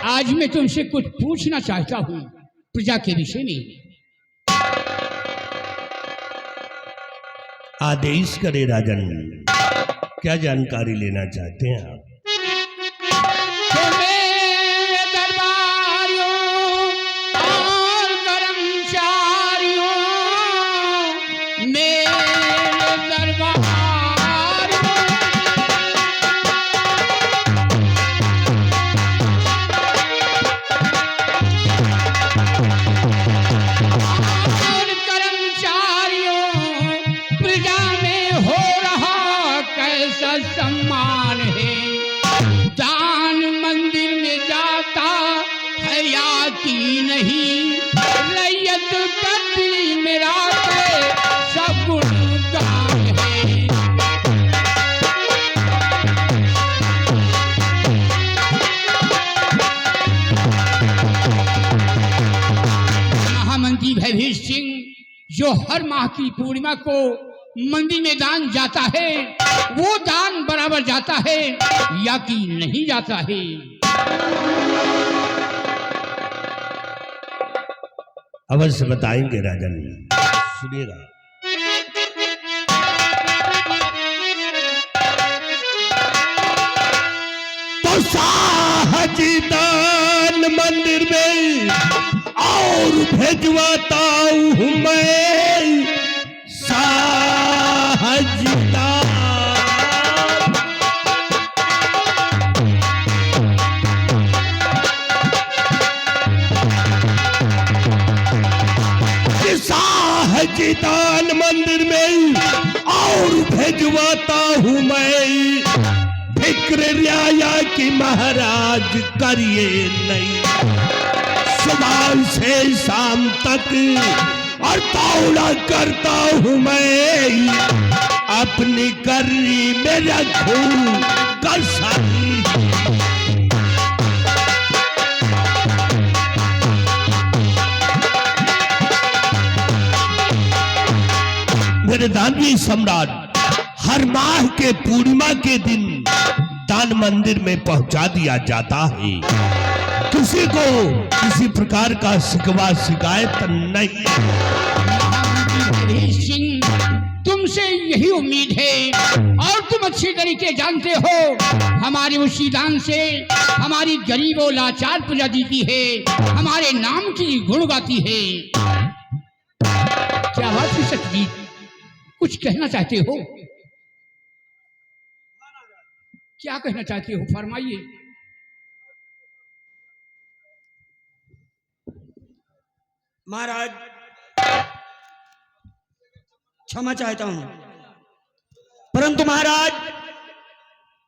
आज मैं तुमसे कुछ पूछना चाहता हूं प्रजा के विषय में। आदेश करे राजन, क्या जानकारी लेना चाहते हैं आप? सम्मान है, दान मंदिर में जाता है या की नहीं, रैयत कतली मेरा सब गुणगान है। महामंत्री भयभीर सिंह जो हर माह की पूर्णिमा को मंदिर में दान जाता है, वो दान बराबर जाता है या कि नहीं जाता है? अवश्य बताएंगे राजन, सुनिएगा। तो साहजी दान मंदिर में और भेजवाता हूं मैं साहजिदा। साहजिदान मंदिर में और भेजवाता हूं मैं, फिक्र रियाया की महाराज करिए नहीं, सुबह से शाम तक और दौड़ा करता हूं मैं, अपनी गर्री में रखूं कसर। मेरे दानवीर सम्राट हर माह के पूर्णिमा के दिन दान मंदिर में पहुंचा दिया जाता है। किसी को किसी प्रकार का शिकवा शिकायत नहीं। सिंह, तुमसे यही उम्मीद है और तुम अच्छी तरीके जानते हो, हमारे उसी दान से हमारी गरीब और लाचार प्रजा जीती है, हमारे नाम की गुण गाती है। क्या बात है सतजीत, कुछ कहना चाहते हो? क्या कहना चाहते हो, फरमाइए। महाराज क्षमा चाहता हूं, परंतु महाराज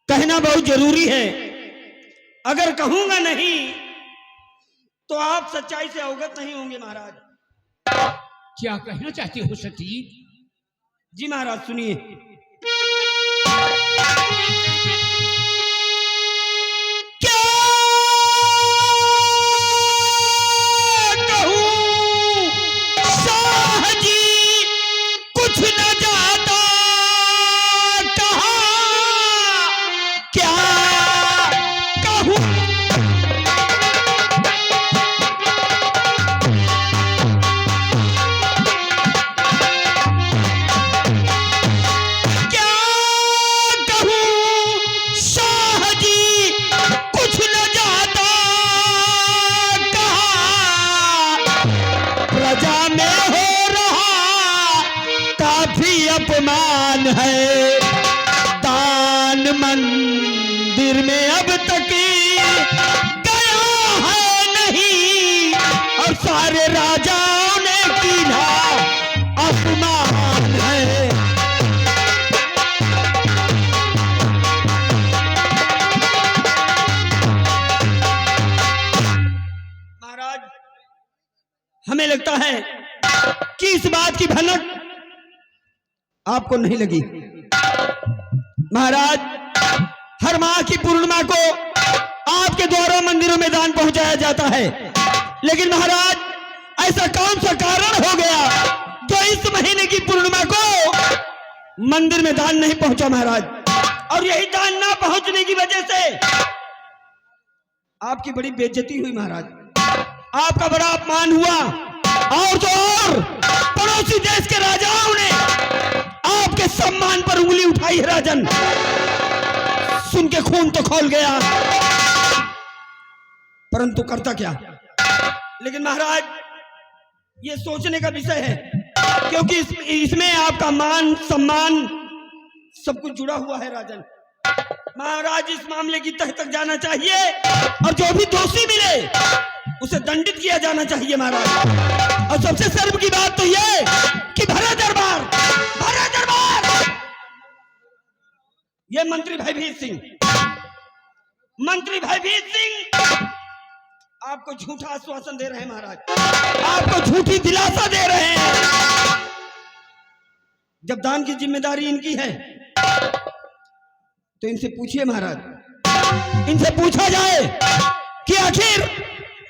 कहना बहुत जरूरी है। अगर कहूंगा नहीं तो आप सच्चाई से अवगत नहीं होंगे महाराज। क्या कहना चाहते हो सतीश? जी महाराज सुनिए। अपमान है दान मंदिर में अब तक गया है नहीं, और सारे राजाओं ने कीना अपमान है। महाराज हमें लगता है कि इस बात की भनक आपको नहीं लगी। महाराज हर माह की पूर्णिमा को आपके द्वारा मंदिरों में दान पहुंचाया जाता है, लेकिन महाराज ऐसा कौन सा कारण हो गया जो इस महीने की पूर्णिमा को मंदिर में दान नहीं पहुंचा महाराज? और यही दान ना पहुंचने की वजह से आपकी बड़ी बेइज्जती हुई महाराज, आपका बड़ा अपमान हुआ। और तो और पड़ोसी देश के राजाओं ने आपके सम्मान पर उंगली उठाई है राजन। सुन के खून तो खौल गया, परंतु करता क्या। लेकिन महाराज ये सोचने का विषय है, क्योंकि इसमें आपका मान सम्मान सब कुछ जुड़ा हुआ है राजन। महाराज इस मामले की तह तक जाना चाहिए और जो भी दोषी मिले उसे दंडित किया जाना चाहिए महाराज। और सबसे शर्म की बात तो यह कि भरा दरबार ये मंत्री भयभीत सिंह आपको झूठा आश्वासन दे रहे हैं महाराज, आपको झूठी दिलासा दे रहे हैं। जब दान की जिम्मेदारी इनकी है तो इनसे पूछिए महाराज, इनसे पूछा जाए कि आखिर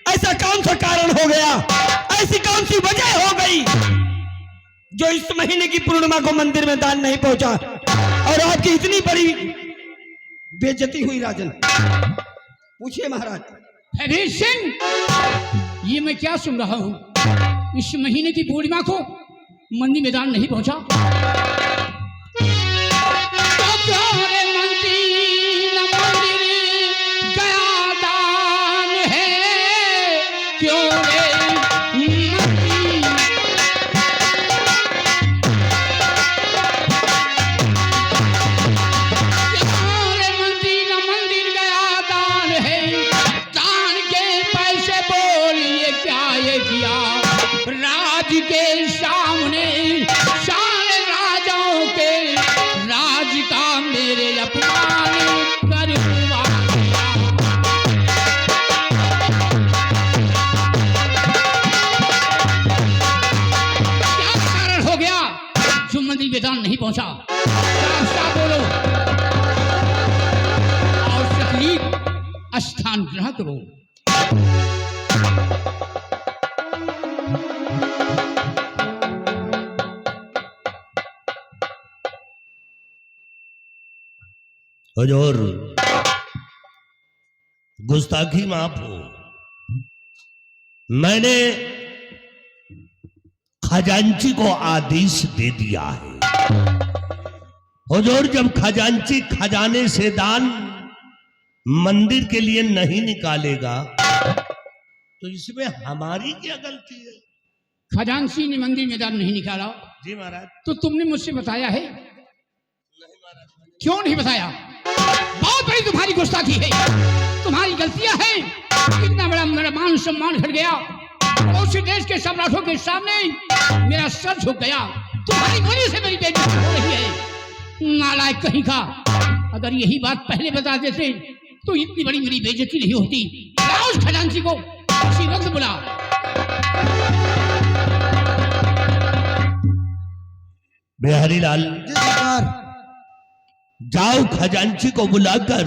ऐसा कौन सा कारण हो गया, ऐसी कौन सी वजह हो गई जो इस महीने की पूर्णिमा को मंदिर में दान नहीं पहुंचा और आपकी इतनी बड़ी बेइज्जती हुई राजन। पूछिए महाराज। भयभीत सिंह, ये मैं क्या सुन रहा हूं, इस महीने की पूर्णिमा को मंदिर में दान नहीं पहुंचा तो क्यों रे मंत्री न मंदिर गया दान है, क्यों रे मंत्री। क्यों रे मंत्री न मंदिर गया दान है, दान के पैसे बोलिए क्या ये किया, राज के सामने शान राजाओं के राज का मेरे अपमान करवा दिया। क्या कारण हो गया जो मंदिर में दान नहीं पहुंचा, साफ बोलो और तकलीफ स्थान ग्रहण करो। हुजूर, गुस्ताखी माफ हो। मैंने खजांची को आदेश दे दिया है। हुजूर, जब खजांची खजाने से दान मंदिर के लिए नहीं निकालेगा तो इसमें हमारी क्या गलती है। खजांची ने मंदिर में दान नहीं निकाला जी महाराज। तो तुमने मुझसे बताया है? नहीं महाराज। क्यों नहीं बताया? बहुत बड़ी तुम्हारी गुस्ताखी है, तुम्हारी गलतियां हैं। इतना बड़ा मेरा मान सम्मान घट गया, पड़ोसी देश के सम्राटों के सामने मेरा सर झुक गया। तुम्हारी वजह से मेरी बेइज्जती हो रही है। नालायक कहीं का, अगर यही बात पहले बता देते तो इतनी बड़ी मेरी बेइज्जती नहीं होती। लाओ उस खजांची को, उसी वक्त बुला। बिहारी लाल, जाओ खजांची को बुलाकर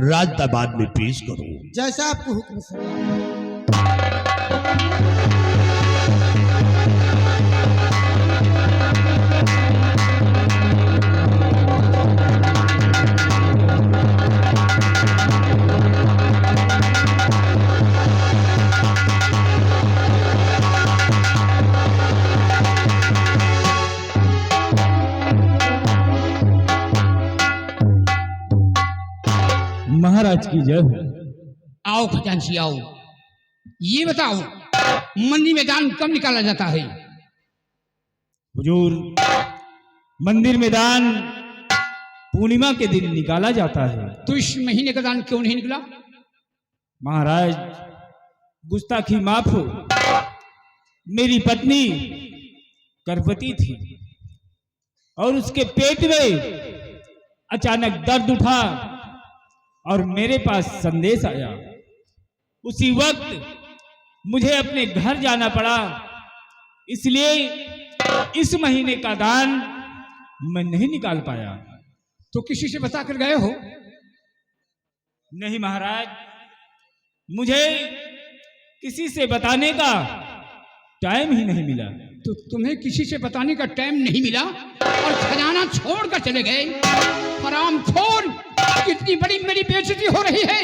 राज दरबार में पेश करो। जैसा आपको हुक्म सर। महाराज की जय हो। आओ खजांची आओ, ये बताओ मंदिर में दान कब निकाला जाता है? हुजूर, मंदिर में दान पूर्णिमा के दिन निकाला जाता है। तो इस महीने का दान क्यों नहीं निकला? महाराज, गुस्ताखी माफ हो। मेरी पत्नी गर्भवती थी और उसके पेट में अचानक दर्द उठा और मेरे पास संदेश आया। उसी वक्त मुझे अपने घर जाना पड़ा, इसलिए इस महीने का दान मैं नहीं निकाल पाया। तो किसी से बता कर गए हो? नहीं महाराज, मुझे किसी से बताने का टाइम ही नहीं मिला। तो तुम्हें किसी से बताने का टाइम नहीं मिला और खजाना छोड़कर चले गए? हरामखोर, कितनी बड़ी मेरी बेइज्जती हो रही है।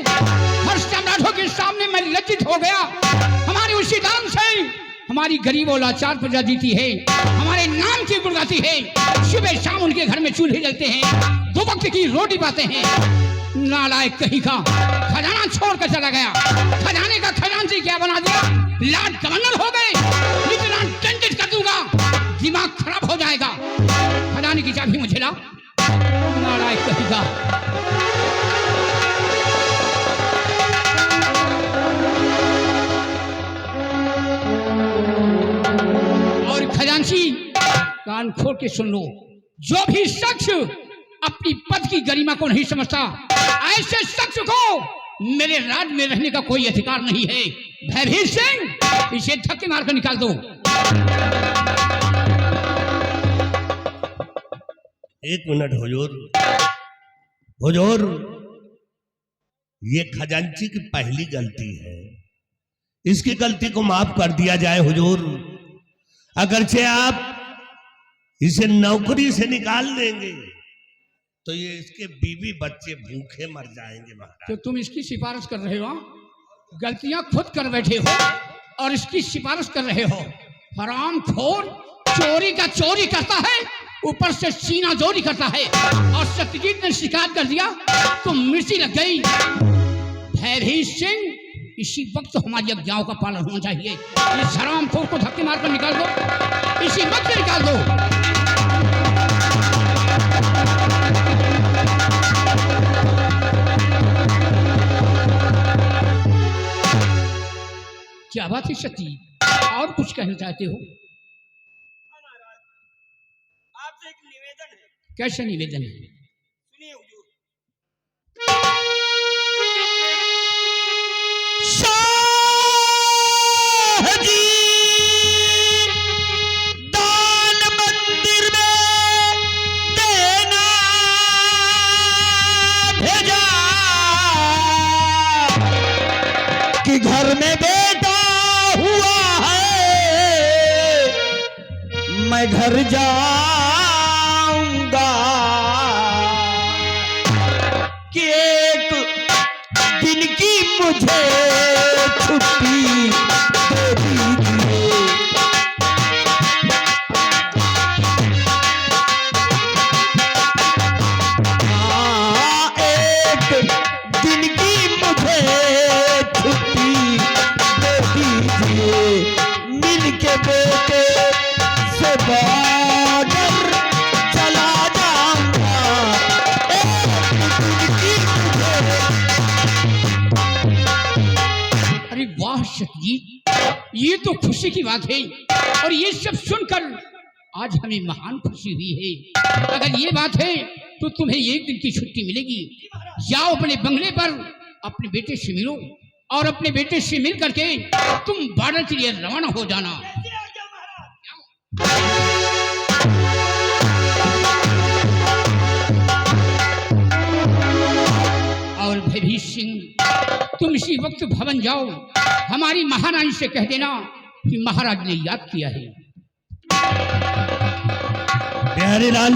हर सम्राटों के सामने मैं लज्जित हो गया। हमारे उसी दान से हमारी गरीब और लाचार प्रजा जीती है, हमारे नाम की गुण गाती है। सुबह शाम उनके घर में चूल्हे जलते हैं, 2 वक्त की रोटी पाते हैं। नालायक कहीं का खजाना छोड़कर चला गया। खजाने का खजांची क्या बना दिया? लाट गवर्नर हो गए। इतना दंडित कर दूंगा, दिमाग खराब हो जाएगा। खजाने की चाबी मुझे ला। नालायक कहीं का। और खजांची कान खोल के सुन लो, जो भी शख्स अपनी पद की गरिमा को नहीं समझता, ऐसे शख्स को मेरे राज में रहने का कोई अधिकार नहीं है। भयभीत सिंह, इसे धक्के मारकर निकाल दो। एक मिनट हुजूर। हुजूर, ये खजांची की पहली गलती है, इसकी गलती को माफ कर दिया जाए हुजूर। अगरचे आप इसे नौकरी से निकाल देंगे तो ये इसके बीवी बच्चे भूखे मर जाएंगे महाराज। तो तुम इसकी सिफारिश कर रहे हो? गलतियां खुद कर बैठे हो और इसकी सिफारिश कर रहे हो। हरामखोर, चोरी का चोरी करता है, ऊपर से सीना जोरी करता है। और सत्यजीत ने शिकायत कर दिया तो मिर्ची लग गई। भयभीत सिंह, इसी वक्त हमारी आज्ञाओं का पालन होना चाहिए। इस हरामखोर को धक्के मारकर निकाल दो, इसी वक्त निकाल दो। क्या बात है सती, और कुछ कहना चाहते हो? आपसे एक निवेदन है। कैसे निवेदन है? सुनिए हुजूर। शाहजी दान मंदिर में देना भेजा कि घर में बेटा हुआ है, मैं घर जाऊंगा कि एक दिन की मुझे छुट्टी दे दीजिए। हाँ, एक दिन की मुझे छुट्टी दे दीजिए, मिल के बेटे से बॉर्डर चला जाऊंगा। अरे वाह सतजीत, ये तो खुशी की बात है। और ये सब सुनकर आज हमें महान खुशी हुई है। अगर ये बात है तो तुम्हें 1 दिन की छुट्टी मिलेगी। जाओ अपने बंगले पर अपने बेटे से मिलो और अपने बेटे से मिल करके तुम बॉर्डर के लिए रवाना हो जाना। और भयभीत सिंह, तुम इसी वक्त भवन जाओ, हमारी महारानी से कह देना कि महाराज ने याद किया है। प्यारे लाल,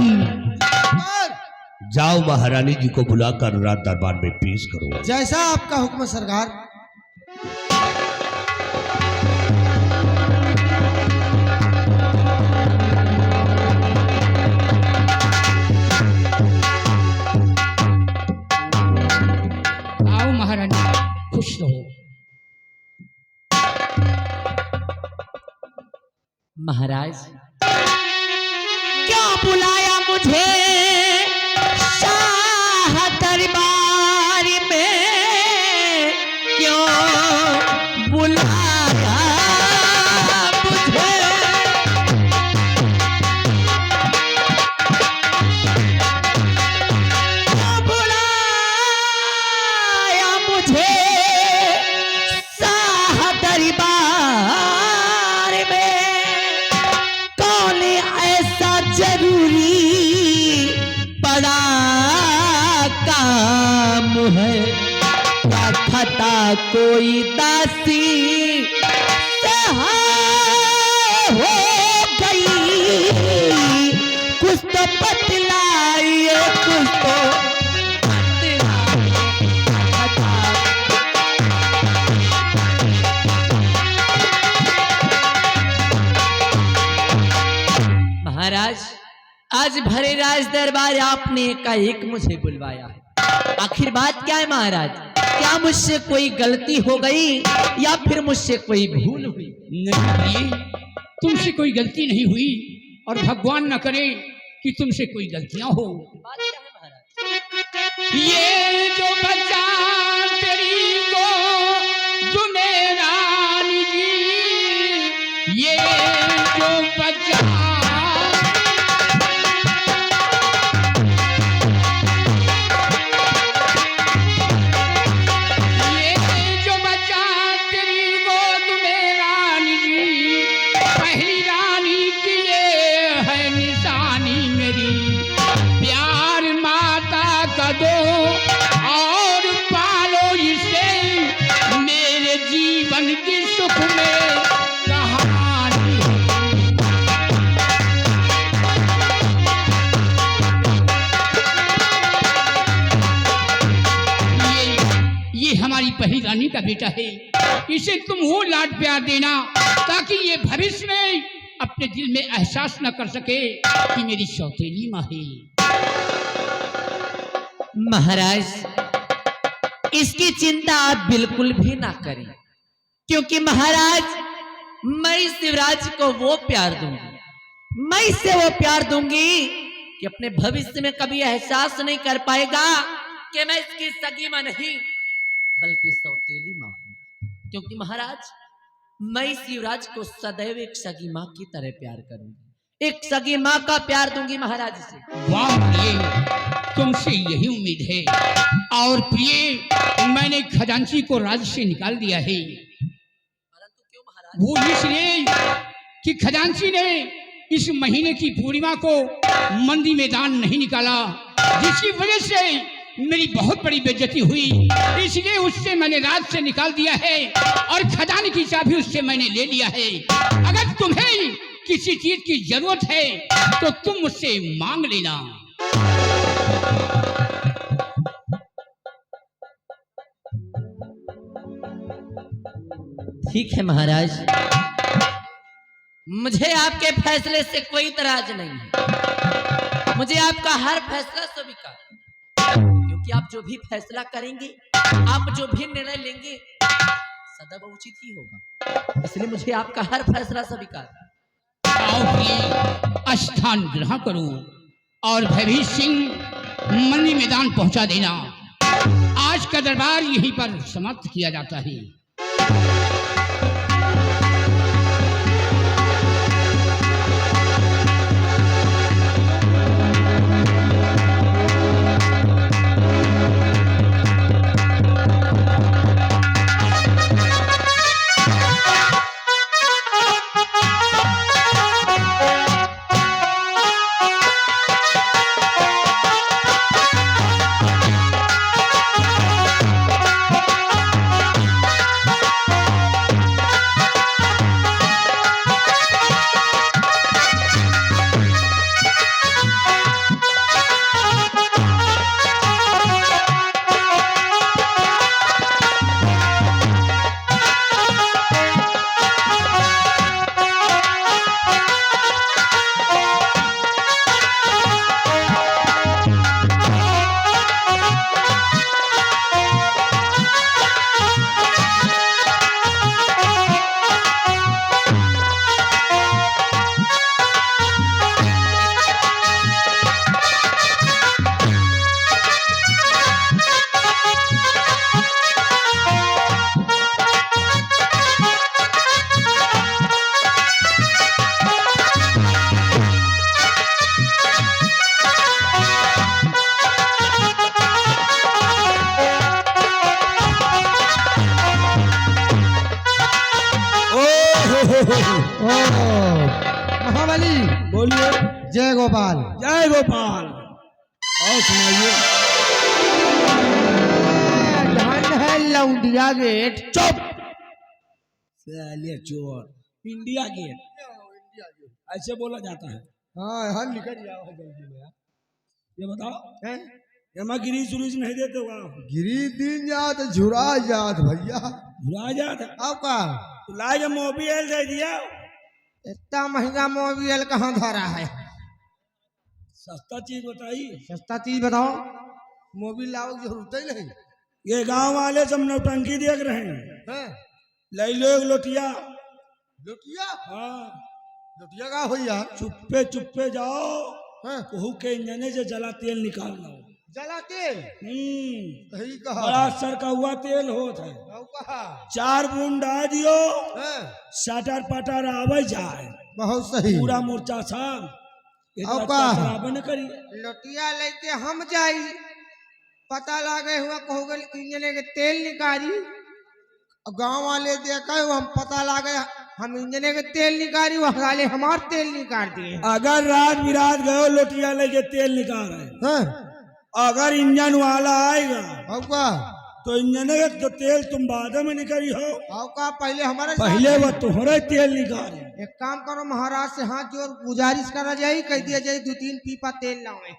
जाओ महारानी जी को बुलाकर रात दरबार में पेश करो। जैसा आपका हुक्म सरकार। आओ महारानी, खुश रहो। महाराज, क्या बुलाया मुझे शाह दरबार में, क्यों बुलाया मुझे? क्यों बुलाया मुझे शाह दरबार में? कौन ऐसा जरूरी बड़ा काम है, क्या खता कोई दासी सहाय हो गई? कुछ तो बतलाइए, कुछ तो बतलाइए। आज भरे राज दरबार आपने एकाएक मुझे बुलवाया, आखिर बात क्या है महाराज? क्या मुझसे कोई गलती हो गई या फिर मुझसे कोई भूल हुई? नहीं प्रिय, तुमसे कोई गलती नहीं हुई और भगवान न करे कि तुमसे कोई गलतियां हो। बात क्या है महाराज? ये जो बच्चा तेरी को जुमेरानी जी, ये जो बच्चा और पालो इसे मेरे जीवन की सुख में कहानी। ये हमारी पहली रानी का बेटा है, इसे तुम वो लाड प्यार देना ताकि ये भविष्य में अपने दिल में एहसास न कर सके कि मेरी सौतेली माँ है। महाराज, इसकी चिंता आप बिल्कुल भी ना करें, क्योंकि महाराज मैं शिवराज को वो प्यार दूंगी, मैं इससे वो प्यार दूंगी कि अपने भविष्य में कभी एहसास नहीं कर पाएगा कि मैं इसकी सगी मां नहीं बल्कि सौतेली मां हूं। क्योंकि महाराज मैं शिवराज को सदैव एक सगी मां की तरह प्यार करूंगी, एक सगी मां का प्यार दूंगी महाराज से। वाह प्रिय, तुमसे यही उम्मीद है। और प्रिय, मैंने खजांची को राज्य से निकाल दिया है। परंतु क्यों महाराज? वो इसलिए कि खजांची ने इस महीने की पूर्णिमा को मंदी में दान नहीं निकाला, जिसकी वजह से मेरी बहुत बड़ी बेइज्जती हुई। इसलिए उससे मैंने राज से निकाल दिया है और खजाने की चाबी उससे मैंने ले लिया है। अगर तुम्हें किसी चीज की जरूरत है तो तुम मुझसे मांग लेना। ठीक है महाराज, मुझे आपके फैसले से कोई इतराज नहीं है। मुझे आपका हर फैसला स्वीकार, क्योंकि आप जो भी फैसला करेंगे, आप जो भी निर्णय लेंगे सदैव उचित ही होगा, इसलिए मुझे आपका हर फैसला स्वीकार। आओ प्रिय, स्थान ग्रहण करो और भैरवी सिंह मंदी मैदान पहुंचा देना। आज का दरबार यहीं पर समाप्त किया जाता है। महाबली बोलिए। जय गोपाल। जय गोपाल। और सुनाइए। धन है लौंडिया गेट। चुप साले चोर। इंडिया गेट ऐसे बोला जाता है। हाँ यहाँ निकल जाओ जल्दी में। ये बताओ हैं? यहाँ गिरीश उरीश नहीं देते होगा? गिरी दिन जात झुरा जात भैया। भुला जाता अब का तो लाए मोबाइल दे दिया। इतना महंगा मोबाइल कहाँ धरा है? सस्ता चीज बताइए। सस्ता चीज बताओ। मोबिल लाओ की जरूरत ही नहीं ये गांव वाले सब नौटंकी देख रहे हैं। है। ले लो एक लोटिया। लुटिया हाँ, लुटिया का हो यार। चुप्पे चुप्पे जाओ, हाँ। कहू के इंजने से जला तेल निकाल लो। जला तेल सही कहा। बड़ा सर का हुआ तेल होत है। औ कहा 4 बूंद डाल दियो, हाँ। सटर पटर आवे जाए, बहुत सही। पूरा मूर्छा साहब औ का खराब न करिए। लुटिया लेके हम जाई, पता लागे हुआ कहोगे इंजने के तेल निकाली। गांव वाले देखा हम पता लागे हम इंजने के तेल निकाली, वह वाले हमार तेल निकाल दिए। अगर रात बिरात गयो लोटिया लेके तेल निकाल रहे, हाँ। अगर इंजन वाला आएगा औ का तो इंजन का तो तेल तुम बाद में निकली हो, औ का पहले हमारे पहले वो तुम्हारे तेल निकाले। एक काम करो, महाराज से हाथ जोड़ गुजारिश करा जाये, कह दिया जाये 2-3 पीपा तेल लावे,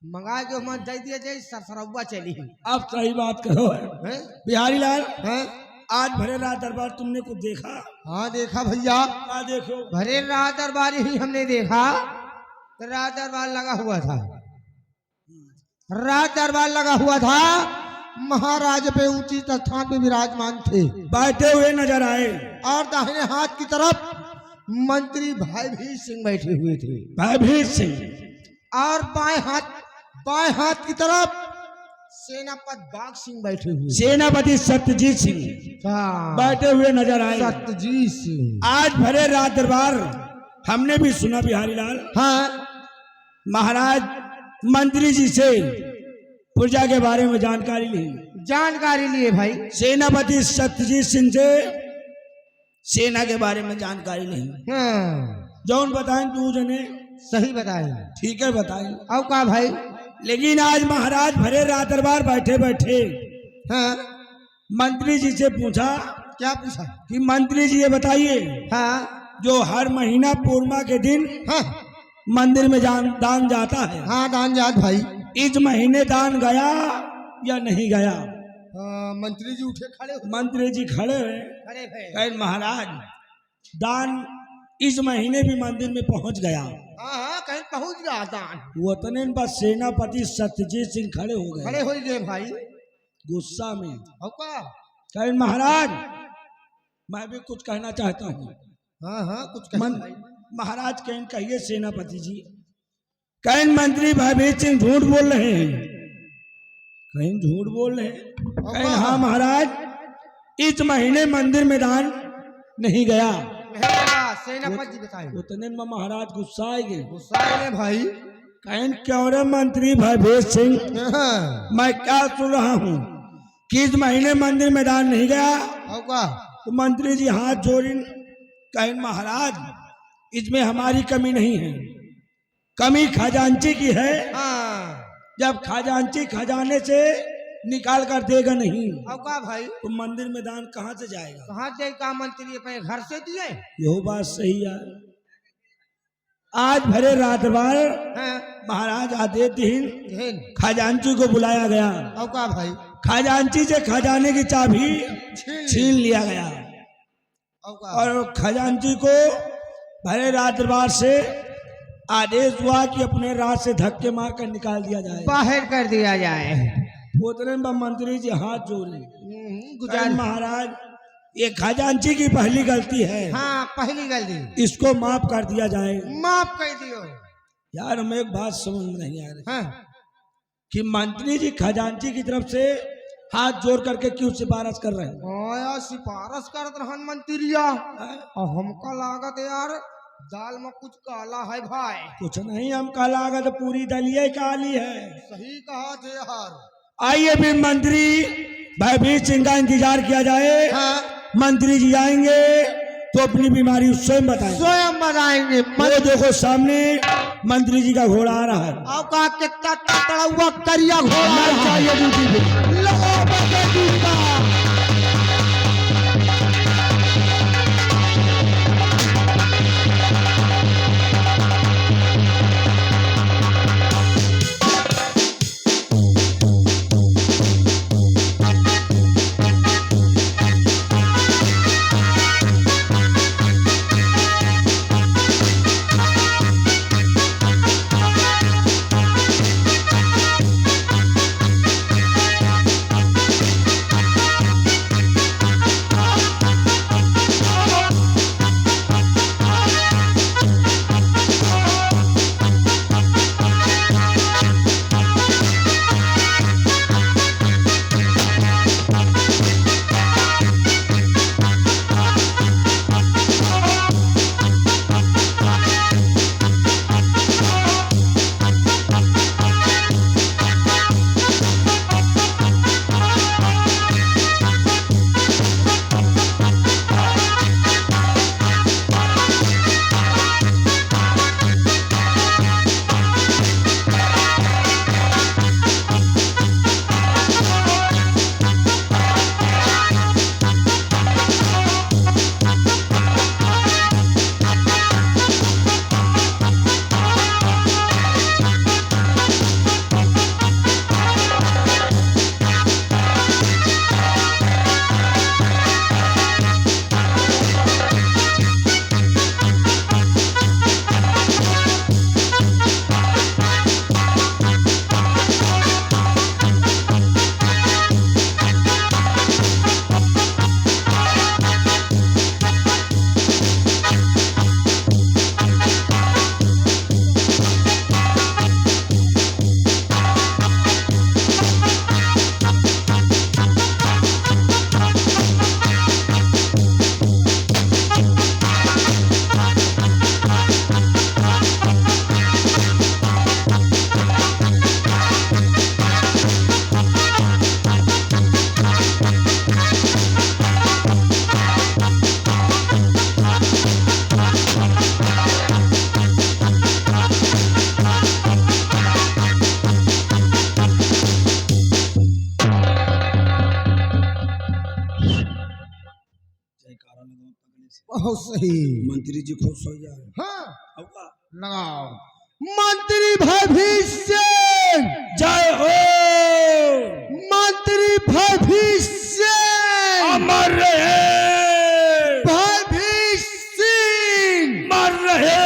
मंगा के हम दे दिया जाये, सरसरौआ चली। अब सही बात करो हैं? बिहारी लाल। हैं? आज भरे रात दरबार तुमने कुछ देखा? हाँ देखा भैया, क्या देखो? भरे रात दरबार ही हमने देखा। रात दरबार लगा हुआ था, रात दरबार लगा हुआ था। महाराज पे ऊंची स्थान पे विराजमान थे, बैठे हुए नजर आए, और दाहिने हाथ की तरफ मंत्री भाई भी सिंह बैठे हुए थे, भयभीत सिंह। और बाएं हाथ की तरफ सेनापति बाग सिंह बैठे हुए। सेनापति सत्यजीत सिंह हाँ, बैठे हुए नजर आए। सत्यजीत सिंह। आज भरे रात दरबार हमने भी सुना बिहारी लाल। हाँ। महाराज मंत्री जी से प्रजा के बारे में जानकारी ली, जानकारी लिए भाई। सेनापति सत्यजीत सिंह से सेना के बारे में जानकारी ली। हाँ, जौन बताएं तू जने सही बताए। ठीक है बताएं। अब का भाई। लेकिन आज महाराज भरे रात दरबार बैठे बैठे हाँ। मंत्री जी से पूछा क्या पूछा? कि मंत्री जी ये बताइए, हाँ। जो हर महीना पूर्णिमा के दिन हाँ। मंदिर में दान जाता है, हाँ दान जात भाई। इस महीने दान गया या नहीं गया? मंत्री जी उठे खड़े हुए। मंत्री जी खड़े हुए, खड़े थे। कहे महाराज दान इस महीने भी मंदिर में पहुंच गया। हाँ हाँ, कहीं पहुंच गया दान। वो तने बस सेनापति सत्यजीत सिंह खड़े हो गए, खड़े हो गए भाई गुस्सा में। अब का? कहे महाराज मैं भी कुछ कहना चाहता हूँ। हाँ हाँ, कुछ कहिए भाई। महाराज कहें कहिए सेनापति जी। कहें मंत्री भयभीत सिंह झूठ बोल रहे हैं। कहीं झूठ बोल रहे हैं? कहें हाँ महाराज इस महीने मंदिर में दान नहीं गया। सेनापति जी बताए। उतने में महाराज गुस्सा आए गए। गुस्सा है भाई। कहें क्यों रे मंत्री भयभीत सिंह, हाँ। मैं क्या सुन रहा हूँ कि इस महीने मंदिर में दान नहीं गया? अब का? तो मंत्री जी हाथ जोड़े, कहें महाराज इसमें हमारी कमी नहीं है, कमी खजांची की है। हाँ। जब खजांची खजाने से निकाल कर देगा नहीं, अब का भाई? तो मंदिर में दान कहाँ से जाएगा? कहाँ से का मंत्री अपने घर से दिए? यह बात सही है। आज भरे रात दरबार हाँ। महाराज आदेश दीन घेन। खजांची को बुलाया गया। अब का भाई? खजांची से खजाने की चाबी छीन लिया गया, अब का? और खजांची को भरे रात दरबार से आदेश हुआ कि अपने रात से धक्के मार कर निकाल दिया जाए, बाहर कर दिया जाए। उतने में मंत्री जी हाथ जोड़े, गुजार। महाराज ये खजांची की पहली गलती है, हाँ, पहली गलती इसको माफ कर दिया जाए। माफ कर दियो। यार हमें एक बात समझ में नहीं आ रही हाँ। कि मंत्री जी खजांची की तरफ से हाथ जोड़ करके क्यों सिफारिश कर रहे हैं? आया सिफारिश करत रहन मंत्रिया, और हमका लागत यार दाल में कुछ काला है भाई। कुछ नहीं, हम कल आगे तो पूरी दलिया ही काली है। सही कहा थे यार। आइए भी मंत्री भयभीत सिंह का इंतजार किया जाए। हाँ। मंत्री जी आएंगे तो अपनी बीमारी स्वयं बताएंगे। स्वयं बताएंगे। वो देखो सामने मंत्री जी का घोड़ा आ रहा है। आपका कितना तड़ा हुआ करिया घोड़ा लग जाइए ड्यूटी पे। लो बजे ड्यूटी। बहुत सही। मंत्री जी खुश हो जाए। हाँ अब का? लगाओ। मंत्री भविष्य जय हो। मंत्री भविष्य अमर रहे। भविष्य मर रहे।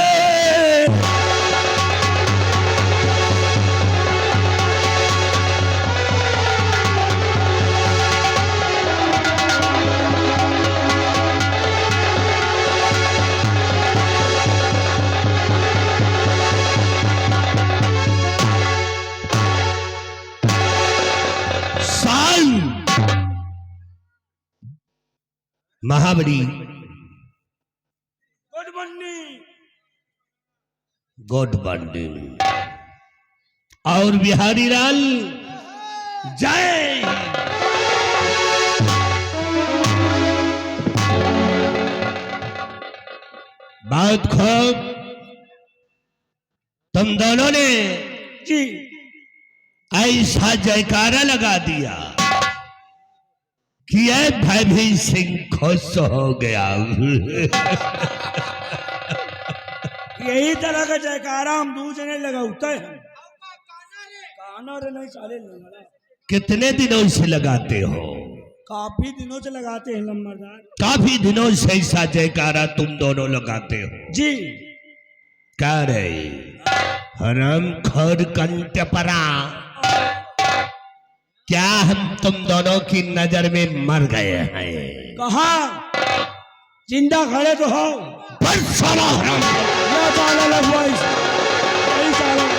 महाबली गुड मॉर्निंग। Good morning. और बिहारी लाल जय। बहुत खूब। तुम दोनों ने जी ऐसा जयकारा लगा दिया कि ये भैभी सिंह खुश हो गया। यही तरह का जयकारा हम दूसरे लगाते हैं। काना रे नहीं साले लंगड़ा। कितने दिनों से लगाते हो? काफी दिनों से लगाते हैं लम्बरदार। काफी दिनों से ऐसा जयकारा तुम दोनों लगाते हो। जी क्या रे हराम खोर कंटपरा, क्या हम तुम दोनों की नजर में मर गए हैं? कहा जिंदा खड़े तो हो। पर साला हराम या साला लगवाई यही साला।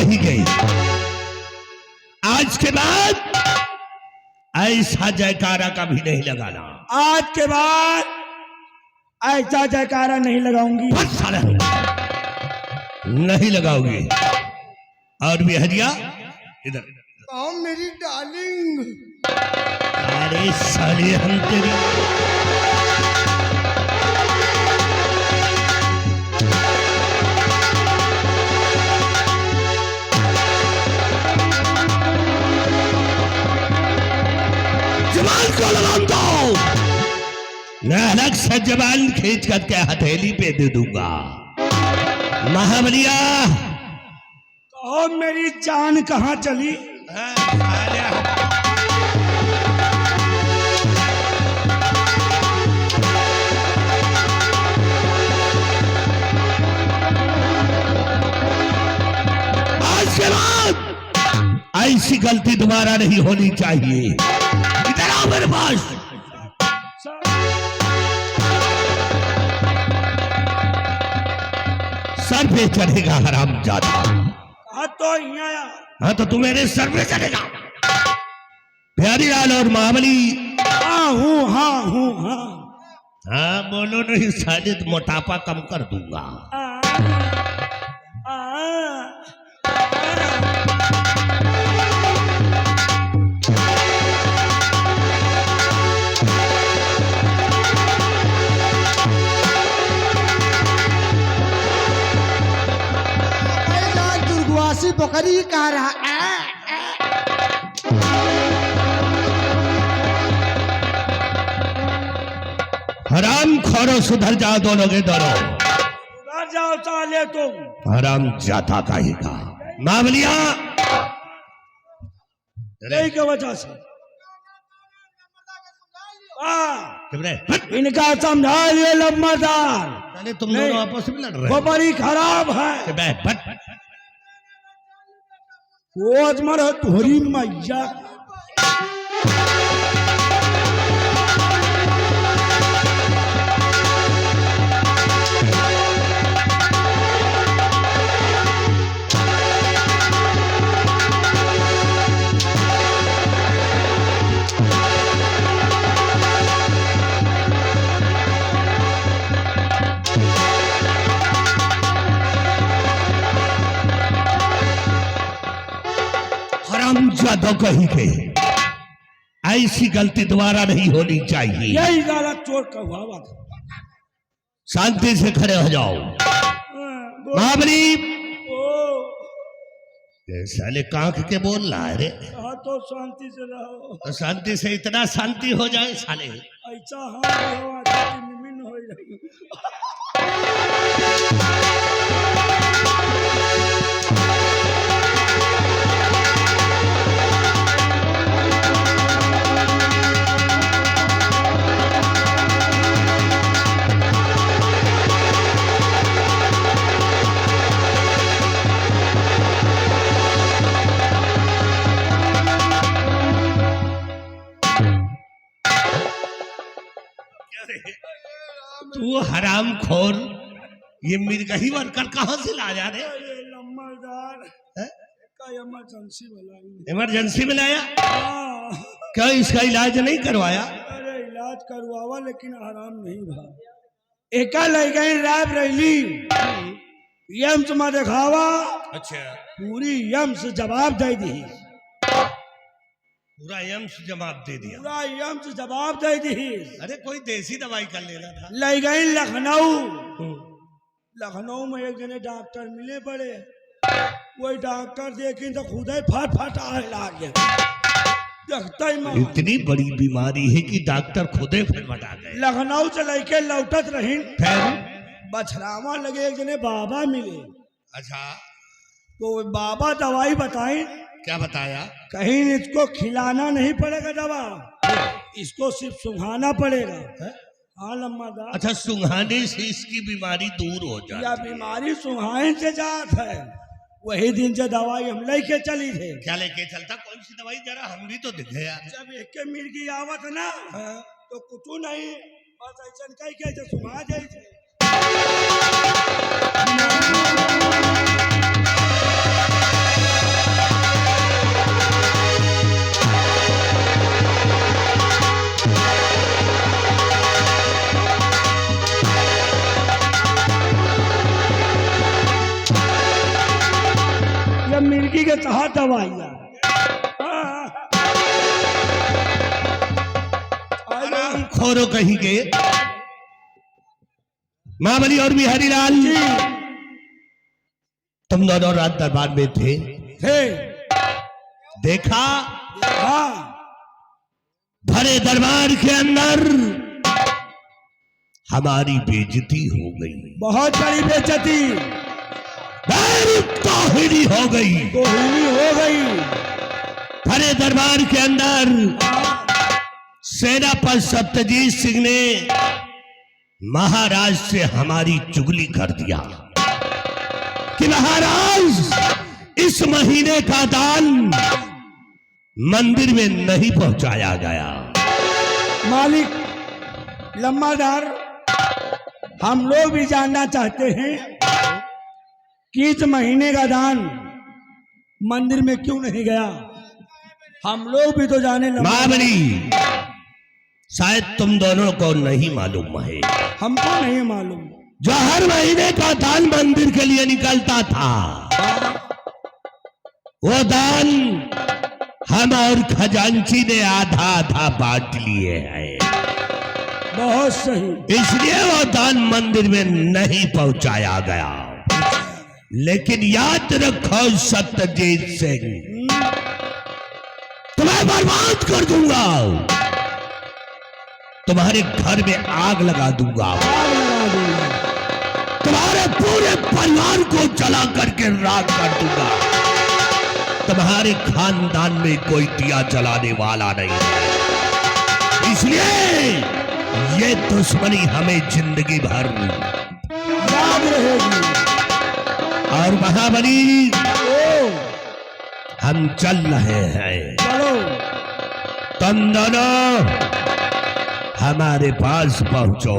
ही गई। आज के बाद ऐसा जयकारा कभी नहीं लगाना। आज के बाद ऐसा जयकारा नहीं लगाऊंगी। बस साला नहीं लगाओगी। और भी हरिया इधर। कहो मेरी डार्लिंग। अरे साले हम तेरी जवान को लगाम दो। मैं अलग से जवान खींच करके हथेली पे दे दूंगा। महाबलिया कहो मेरी जान कहाँ चली। आज के बाद ऐसी गलती दोबारा नहीं होनी चाहिए। इधर आओ मेरे पास। सर पे चढ़ेगा हरामजादा। हाँ तो यहाँ हाँ तो तू मेरे सर पे चढ़ेगा। प्यारीलाल और महाबली। हाँ हूँ हाँ। हाँ बोलो नहीं शायद मोटापा कम कर दूंगा। दुर्गवासी बकरी कह रहा। हराम खोरो सुधर जाओ दोनों के दोनों। उधर जाओ साले तुम। हराम जाता कहेगा। महाबलिया यही की वजह से चुप रहे। इनका समझाइए लम्बादार, अरे तुम नहीं। दोनों आपस में लड़ रहे वो हो। बड़ी खराब है। चुप रहे, फट। वो अजमर है तुहरी मैया। हरामजादा कहीं के ऐसी गलती दोबारा नहीं होनी चाहिए। यही गलत चोर का हुआ था। शांति से खड़े हो जाओ। बोल- महाबली ओ, ये साले कांख के बोल रहा है रे। हाँ तो शांति से रहो। तो शांति से इतना शांति हो जाए साले। ऐसा हम हुआ था कि निमिन हो रही। तू हराम खोर, ये मिर्गही वर्कर कहाँ से ला जा रहे? ये लम्बादार हैं? का इमरजेंसी बुलाई। इमरजेंसी में लाया? हाँ, क्या इसका इलाज नहीं करवाया? अरे इलाज करवावा लेकिन आराम नहीं भा। एका लग गई रैब रैली यम्स में दिखावा, अच्छा, पूरी यम्स जवाब दे दी। पूरा यम्स जवाब दे दिया। पूरा यम्स जवाब दे दी। अरे कोई देसी दवाई कर लेना था। ले गई लखनऊ। लखनऊ में एक जने डॉक्टर मिले पड़े। वही डॉक्टर देखी तो खुद ही फट फट आए लागे। देखते ही मां इतनी बड़ी बीमारी है कि डॉक्टर खुदे फटफटा गए। लखनऊ से लेके लौटत रही, फिर बछरावा लगे एक जने बाबा मिले। अच्छा, तो वो बाबा दवाई बताई, क्या बताया? कहीं इसको खिलाना नहीं पड़ेगा दवा, इसको सिर्फ सुंघाना पड़ेगा। हाँ लम्बादार, अच्छा, सुंघाने से इसकी बीमारी दूर हो या जाती। बीमारी सुंघाने से जात है। वही दिन से दवाई हम लेके चली थे। क्या लेके चलता? कौन सी दवाई? जरा हम भी तो दिखे यार। जब एक के मिर्गी आवत ना तो कुछ नहीं, बस ऐसा कही के सुंघा जाए थे। ये मिर्गी के तहत दवाइया हराम खोरो कहीं के। महाबली और बिहारी लाल, तुम दोनों रात दरबार में थे, देखा हाँ, भरे दरबार के अंदर हमारी बेइज्जती हो गई, बहुत बड़ी बेइज्जती, तोहिनी हो गई, तोहिनी हो गई। भरे दरबार के अंदर सेनापति सत्यजीत सिंह ने महाराज से हमारी चुगली कर दिया कि महाराज इस महीने का दान मंदिर में नहीं पहुंचाया गया। मालिक लम्बादार, हम लोग भी जानना चाहते हैं कि इस महीने का दान मंदिर में क्यों नहीं गया। हम लोग भी तो जाने महाबली, शायद तुम दोनों को नहीं मालूम है, हमको नहीं मालूम। जो हर महीने का दान मंदिर के लिए निकलता था, वो दान हम और खजांची ने आधा आधा बांट लिए हैं। बहुत सही। इसलिए वो दान मंदिर में नहीं पहुंचाया गया। लेकिन याद रखो सत्यजीत सिंह, तुम्हें बर्बाद कर दूंगा, तुम्हारे घर में आग लगा दूंगा, आग लगा दूंगा। तुम्हारे पूरे परिवार को जला करके राख कर दूंगा। तुम्हारे खानदान में कोई दिया जलाने वाला नहीं है। इसलिए ये दुश्मनी हमें जिंदगी भर याद रहेगी। और महाबली ओ हम चल रहे हैं, चलो तुम दोनों हमारे पास पहुंचो,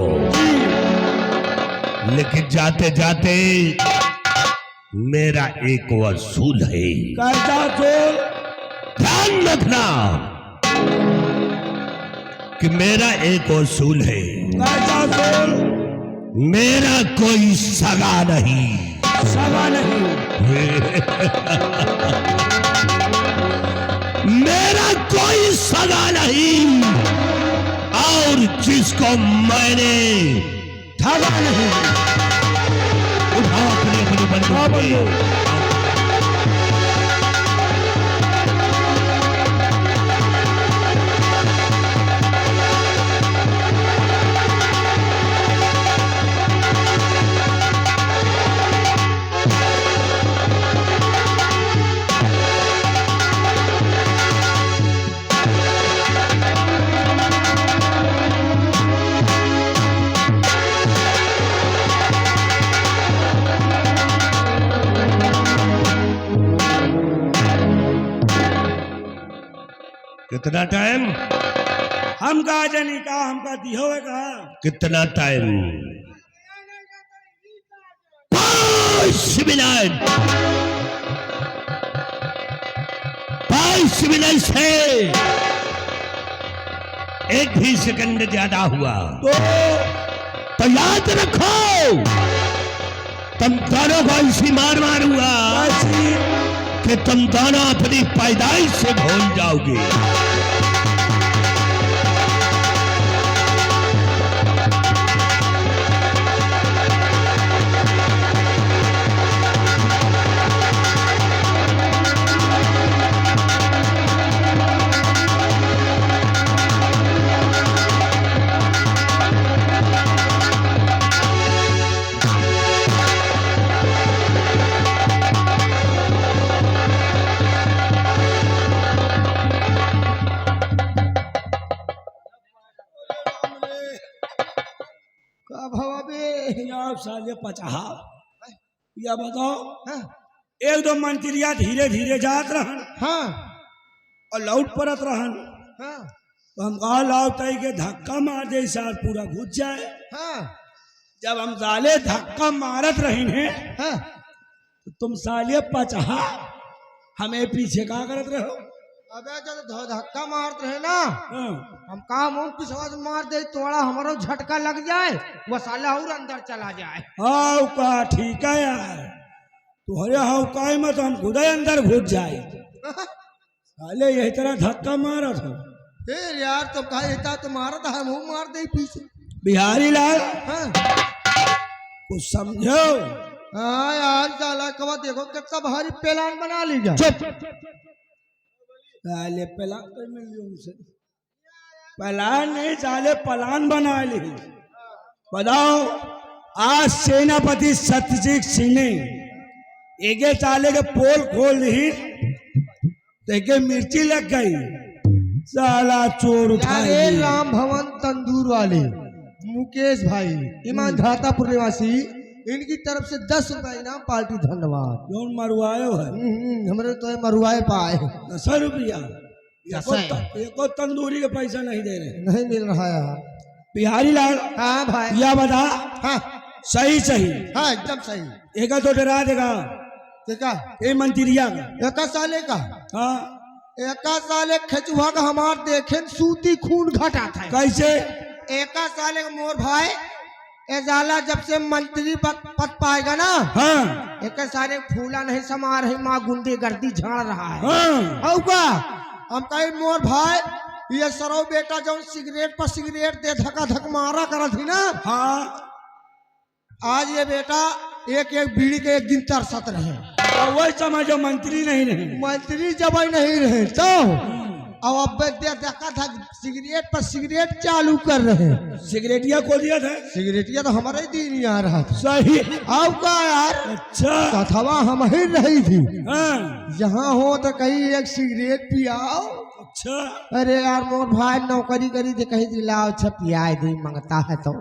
लेकिन जाते जाते मेरा एक वसूल है, कैसा चोर? ध्यान रखना कि मेरा एक वसूल है। कैसा चोर? मेरा कोई सगा नहीं, सगा नहीं। मेरा कोई सगा नहीं, और जिसको मैंने ठगा नहीं। उठाओ अपनी अपनी बंदूक। कितना टाइम? हम कहा जनी कहा, हम का दियो है कहा। कितना टाइम? 5 मिनट। 5 मिनट से एक भी सेकंड ज्यादा हुआ तो याद रखो, तुम दोनों को ऐसी मार मारूंगा कि तुम दोनों अपनी पैदाइश से भूल जाओगे। आप साले पचाहा या बताओ। एक दो मंत्रिया धीरे धीरे जात रहन और लौट परत रहन, तो हम कहा लाओ तई के धक्का मार दे साल पूरा घुस जाए। जब हम साले धक्का मारत रही हैं तो तुम साले पचाहा हमें पीछे का करत रहो। अबे जब धक्का मारते रहे ना, हम कहा मुंह पिछवा से मार दे, थोड़ा हमारा झटका लग जाए, वो साला और अंदर चला जाए। हाँ का ठीक है यार, तुम्हारे हौकाई में तो हम खुद ही अंदर घुस जाए। साले यही तरह धक्का मारा था। फिर यार तुम कहा तो मारा था, हम मार दे पीछे। बिहारी लाल कुछ समझो। हाँ यार साला कब देखो कितना भारी प्लान बना लीजिए। चुप साले पलान तो मिल उनसे, पलान नहीं साले पलान बना ली। बताओ आज सेनापति सत्यजीत सिंह ने एक साले के पोल खोल दी तो एक मिर्ची लग गई, साला चोर उठा अरे राम भवन तंदूर वाले मुकेश भाई ईमान घाटापुर निवासी, इनकी तरफ से 10 रुपए इनाम पार्टी। धन्यवाद। कौन मरवायो है? हमरे तो मरुआए पाए 10 रुपया। एको तंदूरी का पैसा नहीं दे रहे, नहीं मिल रहा यार। बिहारी लाल हाँ भाई। या बता। हाँ सही सही। हाँ एकदम सही। एक तो डरा देगा ठीक है। ये मंत्रिया का एक साले का, हाँ एक साले खेचुआ का हमार देखे सूती खून घटा था। कैसे? एक साले का मोर भाई एजाला जब से मंत्री पद पाएगा ना, हाँ एक सारे फूला नहीं समा रही, माँ गुंडे गर्दी झाड़ रहा है। हाँ का हम कहे मोर भाई ये सरो बेटा जो सिगरेट पर सिगरेट दे धक्का धक मारा करा थी ना, हाँ आज ये बेटा एक एक बीड़ी के एक दिन तरसत रहे। और वही समझो मंत्री नहीं रहे। मंत्री जब नहीं रहे तो अब धक्का धक सिगरेट पर सिगरेट चालू कर रहे। सिगरेटिया को दिया था। सिगरेटिया तो हमारे दिन ही आ रहा था। सही। अब का यार अच्छा कथवा हम ही रही थी। हाँ जहाँ हो तो कहीं एक सिगरेट पियाओ। अच्छा अरे यार मोर भाई नौकरी करी थे कहीं दिलाओ छपिया दी मांगता है तो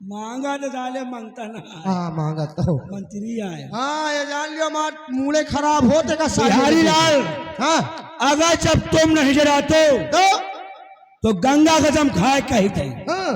मांगा तो साले मांगता ना हाँ मांगा तो मंत्री आए। हाँ ये जान लियो मार मूले खराब होते का बिहारी लाल हाँ अगर जब तुम नहीं जराते तो गंगा कसम खाए कही थे हाँ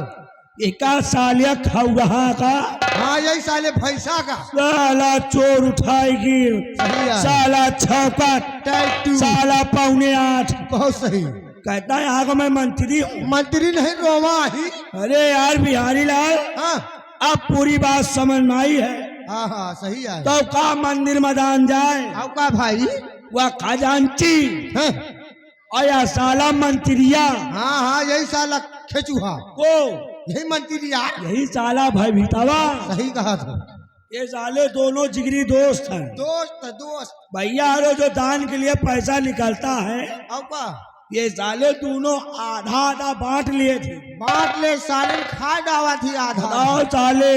एका सालिया खाऊ रहा का हाँ यही साले भैंसा का साला चोर उठाएगी सही है। साला छौकट टैटू साला 7:45 बहुत सही कहता है आगे मैं मंत्री हूँ। मंत्री नहीं रोमा ही अरे यार बिहारी लाल हाँ अब पूरी बात समझ में आई है हाँ हाँ सही है तो का मंदिर मैदान जाए अब का भाई वह खजांची हाँ और या साला मंत्रिया हाँ हाँ यही साला खेचूहा को यही मंत्री यार यही साला भाई भीतावा सही कहा था ये साले दोनों जिगरी दोस्त हैं। दोस्त दोस्त भैया अरे जो दान के लिए पैसा निकलता है अब का ये साले दोनों आधा आधा बांट लिए थे। बांट ले साले खा डावा थी आधा और साले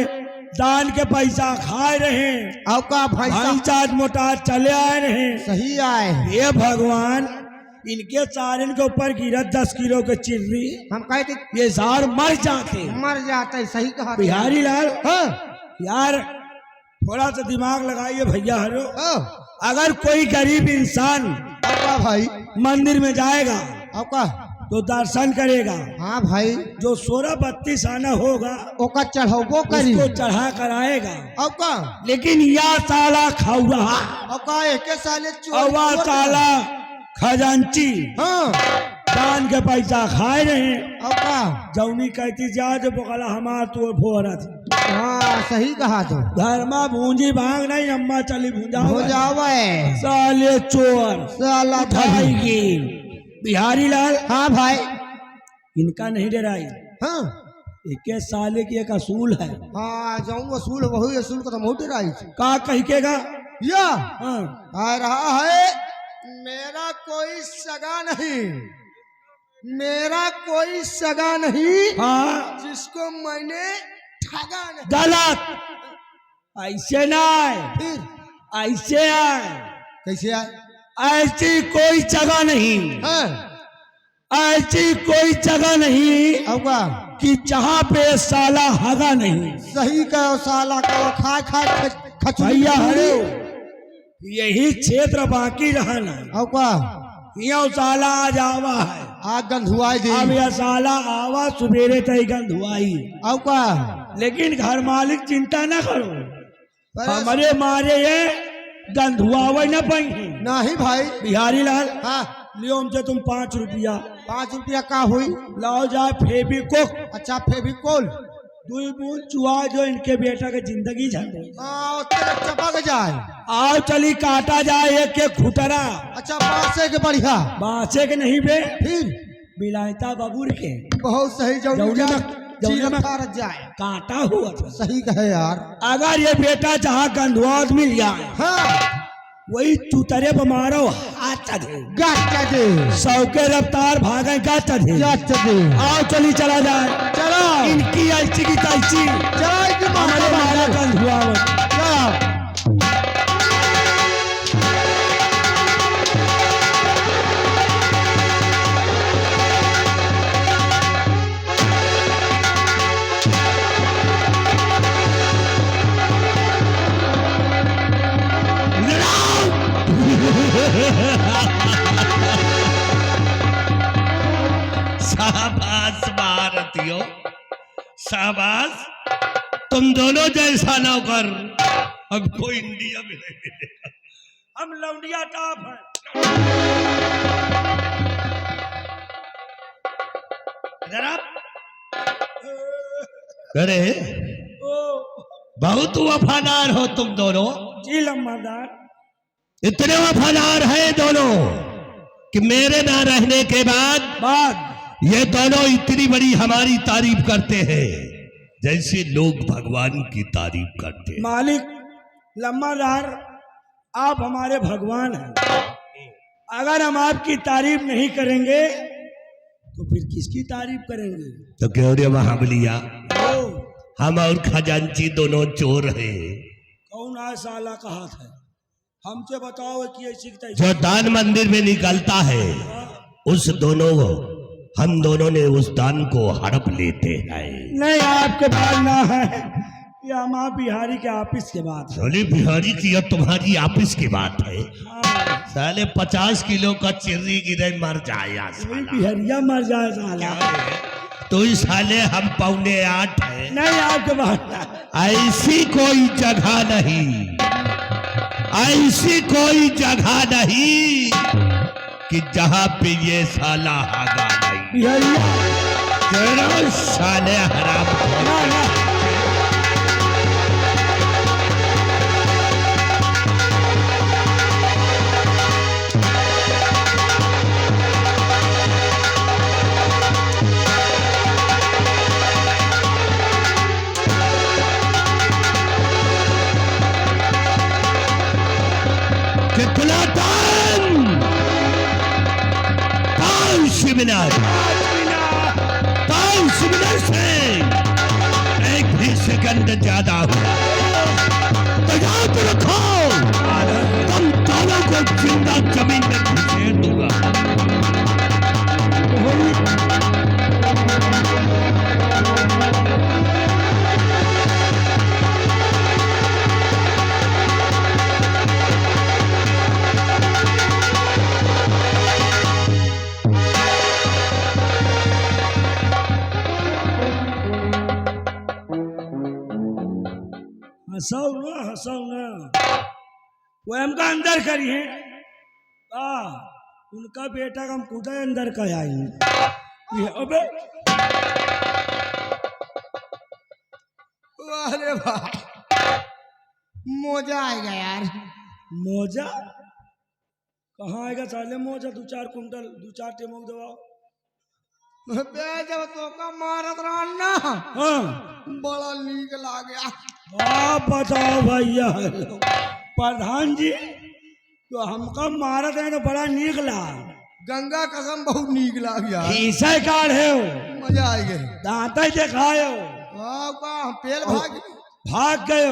दान के पैसा खाए रहे अब का भैंसा भाईचार मोटा चले आए रहे। सही आए ये भगवान इनके चारण के ऊपर गिरा 10 किलो के चिर्री हम कहते ये सार मर जाते। मर जाते सही कहा था। बिहारी लाल हाँ यार थोड़ा सा दिमाग लगाइए भैया हरो हाँ अगर कोई गरीब इंसान अब का भाई मंदिर में जाएगा अब का तो दर्शन करेगा हाँ भाई जो 16-32 आना होगा ओका चढ़ाओ करी उसको चढ़ा कर आएगा। अब का लेकिन या साला खाऊ रहा अब का एक साले और वह चोर साला खजांची हाँ दान के पैसा खाए रहे। अब का जौनी कहती जा जो बोला हमार तो भोरा थी हाँ सही कहा तो घर में भूंजी भांग नहीं अम्मा चली भूंजा हो जावे साले चोर साला भाई उठाएगी। बिहारी लाल हाँ भाई इनका नहीं डराई हाँ एक साले की एक असूल है। हाँ जाऊँ वसूल वही वसूल को तो मोटी रही का कहिएगा या हाँ आ रहा है मेरा कोई सगा नहीं मेरा कोई सगा नहीं हाँ जिसको मैंने ठगा नहीं गलत ऐसे ना आए फिर ऐसे आए कैसे आए ऐसी कोई जगह नहीं हाँ ऐसी कोई जगह नहीं अब का कि जहाँ पे साला हगा नहीं। सही का साला का खा खा भैया हरे यही क्षेत्र बाकी रहना अब का यो साला आज आवा है आग गंधुआई दी अब यह साला आवा सुबेरे तय गंधुआई अब का लेकिन घर मालिक चिंता न करो अरे हमारे मारे ये गंधुआवे न पाई नहीं भाई बिहारी लाल हाँ लियो हमसे तुम 5 रुपया 5 रुपया का हुई लाओ जाए फेविकोक अच्छा फेविकोल 2 बूंद चुआ जो इनके बेटा के जिंदगी झंडे तेरे चपक जाए आओ चली काटा जाए एक एक खुटरा अच्छा बासे के बढ़िया बाँचे के नहीं बे फिर बिलायता बबूर के बहुत सही जौने में फारत जाए काटा हुआ था। सही कहे यार अगर ये बेटा जहाँ गंधुआत मिल जाए हाँ वही चुतरे पर मारो हाथ चढ़े गाचा दे 100 के रफ्तार भागे का चढ़े गाचा दे आओ चली चला जाए चलो इनकी ऐसी की तैसी चलो की हमारे मारा गंधुआवत चलो शाबाश भारतीयों शाबाश तुम दोनों जैसा नौकर अब कोई इंडिया में नहीं मिलेगा। हम लौंडिया टॉप है। इधर आप अरे बहुत वफादार हो तुम दोनों जी लम्बादार इतने वफादार हैं दोनों कि मेरे ना रहने के बाद ये दोनों इतनी बड़ी हमारी तारीफ करते हैं जैसे लोग भगवान की तारीफ करते हैं। मालिक लम्बादार आप हमारे भगवान हैं। अगर हम आपकी तारीफ नहीं करेंगे तो फिर किसकी तारीफ करेंगे। तो क्यों रे महाबलिया ओ, हम और खजांची दोनों चोर हैं। कौन आए साला का हाथ है हमसे बताओ कि ऐसी जो दान मंदिर में निकलता है उस दोनों हम दोनों ने उस दान को हड़प लेते हैं। नहीं आपके पास ना है, ये हमारा बिहारी के ऑफिस के बात है। साले बिहारी की या तुम्हारी ऑफिस की बात है। हाँ, साले 50 किलो का चिर्री गिरे मर जाएगा वही साला। बिहरिया मर जाए साला। तो इस साले हम 7:45 है। नहीं आपके पास ना। ऐसी कोई जगह नहीं, ऐसी कोई जगह नहीं कि जहां पे ये साला आगा नहीं। बिहरिया तेरा साले हराम ना ना। कितना दान शिवनाथ से एक भी सेकंड ज्यादा हुआ तो याद रखो, तुम दोनों को जिंदा जमीन में घुसेड़ दूंगा। हंसाओ ना वो हमका अंदर करिए। उनका बेटा का हम कूदा अंदर का आई। अबे अरे वाह, मोजा आएगा यार। मोजा कहाँ आएगा साले? मोजा 2-4 कुंटल 2-4 टेमोक दबाओ। बे जब तो का मारत रहा ना, हाँ बड़ा नीक लागया। आप बताओ भैया, प्रधान जी तो हमका मारत है तो बड़ा नीक लाग। गंगा कसम बहुत नीक लाग यार। ऐसा काढ़ है मजा आई गई। दांत दिखाए हम पेल भाग गए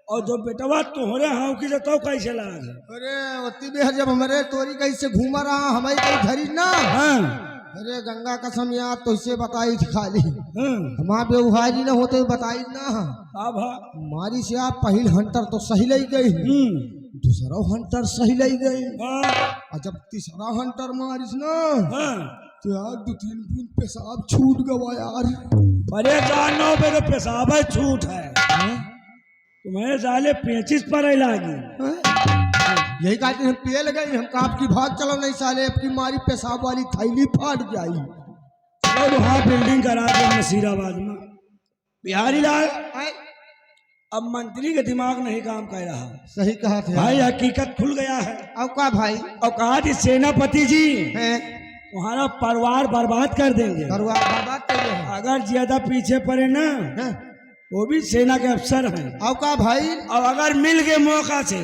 और जो बेटवा तोहरे हाँ की तो कैसे लाग? अरे ओती बेहर जब हमारे तोरी कैसे घूमा रहा हमारी कहीं धरी ना। हाँ अरे गंगा कसम यार तो इसे बताई थी खाली। हाँ हमारा व्यवहारी ना होते बताई ना। अब हमारी से आप पहल हंटर तो सही लग गई, दूसरा हंटर सही लग गई, और जब तीसरा हंटर मारिस ना तो यार 2-3 बूंद पेशाब छूट गवा यार। परेशान हो पे तो पेशाब है छूट है। तुम्हें साले 25 पर ही लागी। यही कहते हम पेल गए, हम आपकी भाग चलो नहीं साले आपकी मारी पेशाब वाली थैली फाट जाई। और वहाँ बिल्डिंग करा दे नसीराबाद में। बिहारी लाल अब मंत्री के दिमाग नहीं काम कर रहा। सही कहा थे भाई, हकीकत खुल गया है। अब का भाई और कहा थी सेनापति जी हैं तुम्हारा परिवार बर्बाद कर देंगे बर्बाद कर रहे हैं। अगर ज्यादा पीछे पड़े ना। वो भी सेना के अफसर हैं। अब का भाई और अगर मिल गए मौका से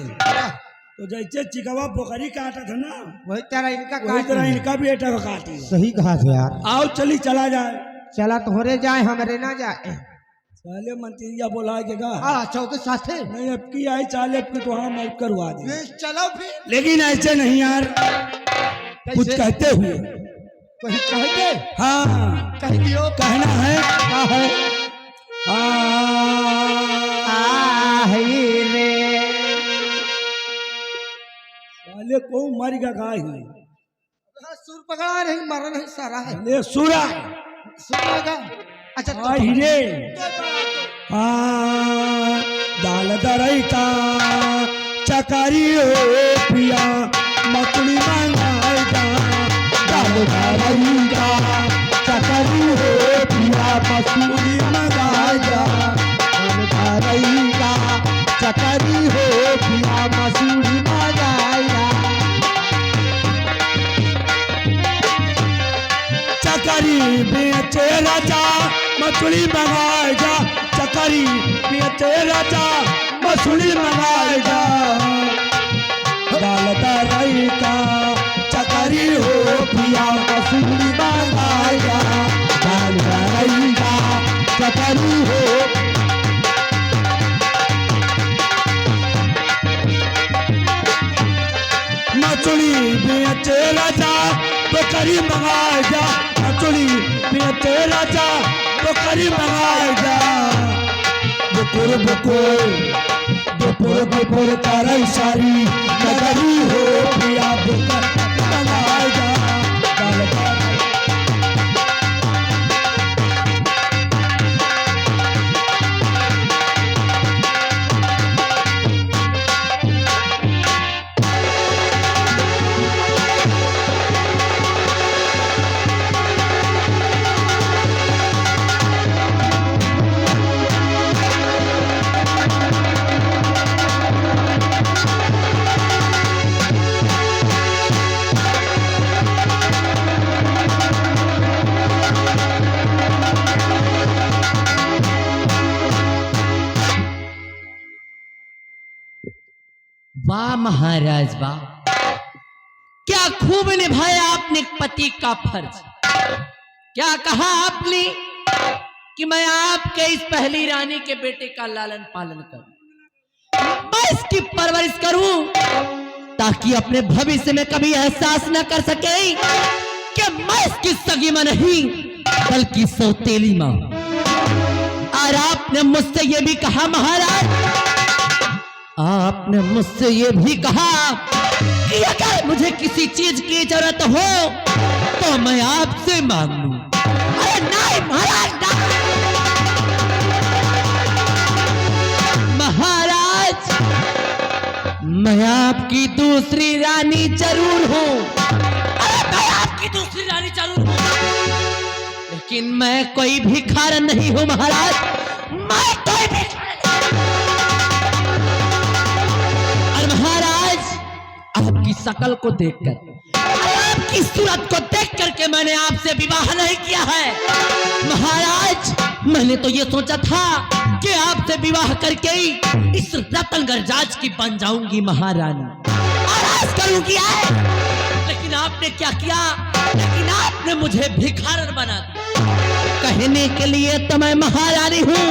तो जैसे चिकवा पोखरी काटा था ना, वही तरह इनका वही तरह इनका भी बेटा को काटी। सही कहा थे यार। आओ चली चला जाए। चला तोहरे जाए हमरे ना जाए। साले मंत्रिया बोला के गा चौके साथे नहीं अब की आई चाले अब की तो हाँ मौत करवा दे। चलो फिर। लेकिन ऐसे नहीं यार, कुछ कहते हुए कहीं कहते हाँ कह दियो कहना है। क्या है? साले को मर गया गाय सुर पकड़ा नहीं मरा नहीं सारा है। ले सुरा सुनेगा। अच्छा तो हीरे दाल दरैता चकारी हो पिया मछली मंगाएगा। दाल दरैता चकारी हो पिया मछली मंगाएगा। दाल दरैता चकारी हो पिया मछली मंगाएगा। चकारी बेचे राजा मछली मंगाएगा। चकारी बेचे राजा मछली मंगाएगा। दाल दरैता चकारी हो पिया मछली मंगाएगा। दाल दरैता चकारी हो मछली बेचे राजा तो करी मंगाए जा चोली पिया तेरा जा तो करी मंगाए जा बुकुर बुकुर बुकुर बुकुर तारा सारी नगरी हो पिया बुकुर मंगाए जा वाह महाराज वाह, क्या खूब निभाया आपने पति का फर्ज। क्या कहा आपने कि मैं आपके इस पहली रानी के बेटे का लालन पालन करूं, मैं इसकी परवरिश करूं ताकि अपने भविष्य में कभी एहसास न कर सके कि मैं इसकी सगी मां नहीं बल्कि सौतेली मां। और आपने मुझसे यह भी कहा महाराज, आपने मुझसे ये भी कहा कि अगर मुझे किसी चीज की जरूरत हो तो मैं आपसे मांग लूं। अरे नहीं महाराज महाराज, मैं आपकी दूसरी रानी जरूर हूं। अरे मैं आपकी दूसरी रानी जरूर हूं, लेकिन मैं कोई भिखारन नहीं हूं महाराज, मैं कोई भिखारन। आपकी शकल को देखकर, आपकी सूरत को देख करके मैंने आपसे विवाह नहीं किया है महाराज। मैंने तो ये सोचा था कि आपसे विवाह करके ही इस रतनगढ़ राज की बन जाऊंगी महारानी और राज करूंगी। लेकिन आपने क्या किया, लेकिन आपने मुझे भिखारन बना दिया। कहने के लिए तो मैं महारानी हूं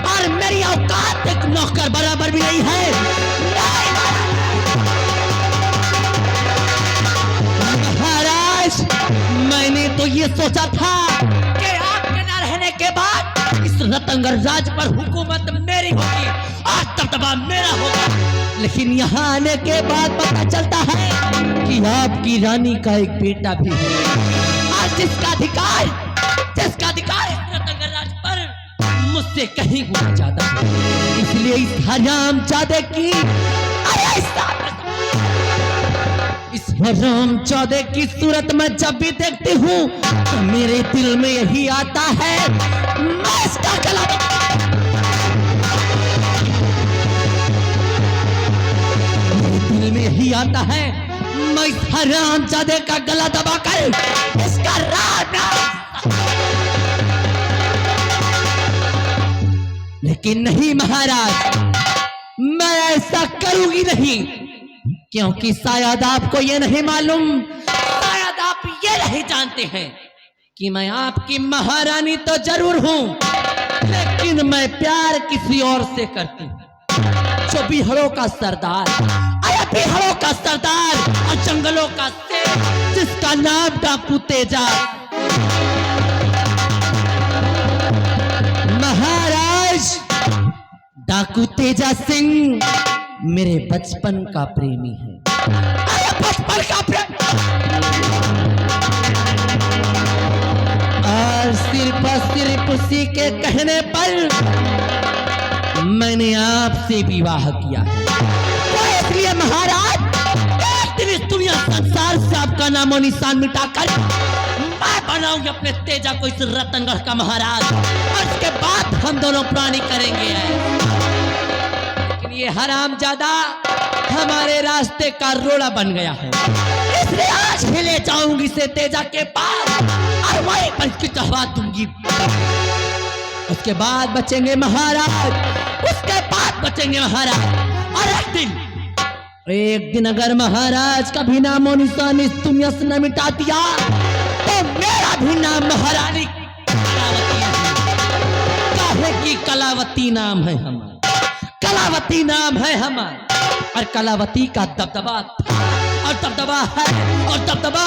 और मेरी औकात एक नौकर बराबर भी नहीं है। मैंने तो ये सोचा था कि आपके न रहने के बाद इस रतनगढ़ राज पर हुकूमत मेरी होगी और दबदबा मेरा होगा, लेकिन यहाँ आने के बाद पता चलता है कि आपकी रानी का एक बेटा भी है और जिसका अधिकार इस रतनगढ़ राज पर मुझसे कहीं गुना ज्यादा है। इसलिए इस हरामजादे की इस हरामजादे की सूरत में जब भी देखती हूँ तो मेरे दिल में यही आता है मैं इसका गला, मेरे दिल में यही आता है मैं इस हरामजादे का गला दबाकर इसका राज। लेकिन नहीं महाराज, मैं ऐसा करूंगी नहीं, क्योंकि शायद आपको यह नहीं मालूम, शायद आप ये नहीं जानते हैं कि मैं आपकी महारानी तो जरूर हूं, लेकिन मैं प्यार किसी और से करती हूं, जो बिहारों का सरदार, अरे बिहारों का सरदार और जंगलों का शेर जिसका नाम डाकू तेजा। महाराज डाकू तेजा सिंह मेरे बचपन का प्रेमी है। अरे बचपन का प्रेमी, और सिर्फ उसी के कहने पर मैंने आपसे विवाह किया है। तो इसलिए महाराज एक दिन इस दुनिया संसार से आपका नामो निशान मिटाकर मैं बनाऊंगी अपने तेजा को इस रतनगढ़ का महाराज, और उसके बाद हम दोनों प्राणी करेंगे। ये हरामजादा हमारे रास्ते का रोड़ा बन गया है, इसलिए आज ही ले जाऊंगी इसे तेजा के पास और वहीं पर इसकी चढ़वा दूंगी। उसके बाद बचेंगे महाराज, उसके बाद बचेंगे महाराज। और एक दिन अगर महाराज का भी नामो निशान इस दुनिया से न मिटा दिया तो मेरा भी नाम महारानी कलावती है। काहे की कलावती नाम है हमारा, कलावती नाम है हमारा, और कलावती का दबदबा था और दबदबा है और दबदबा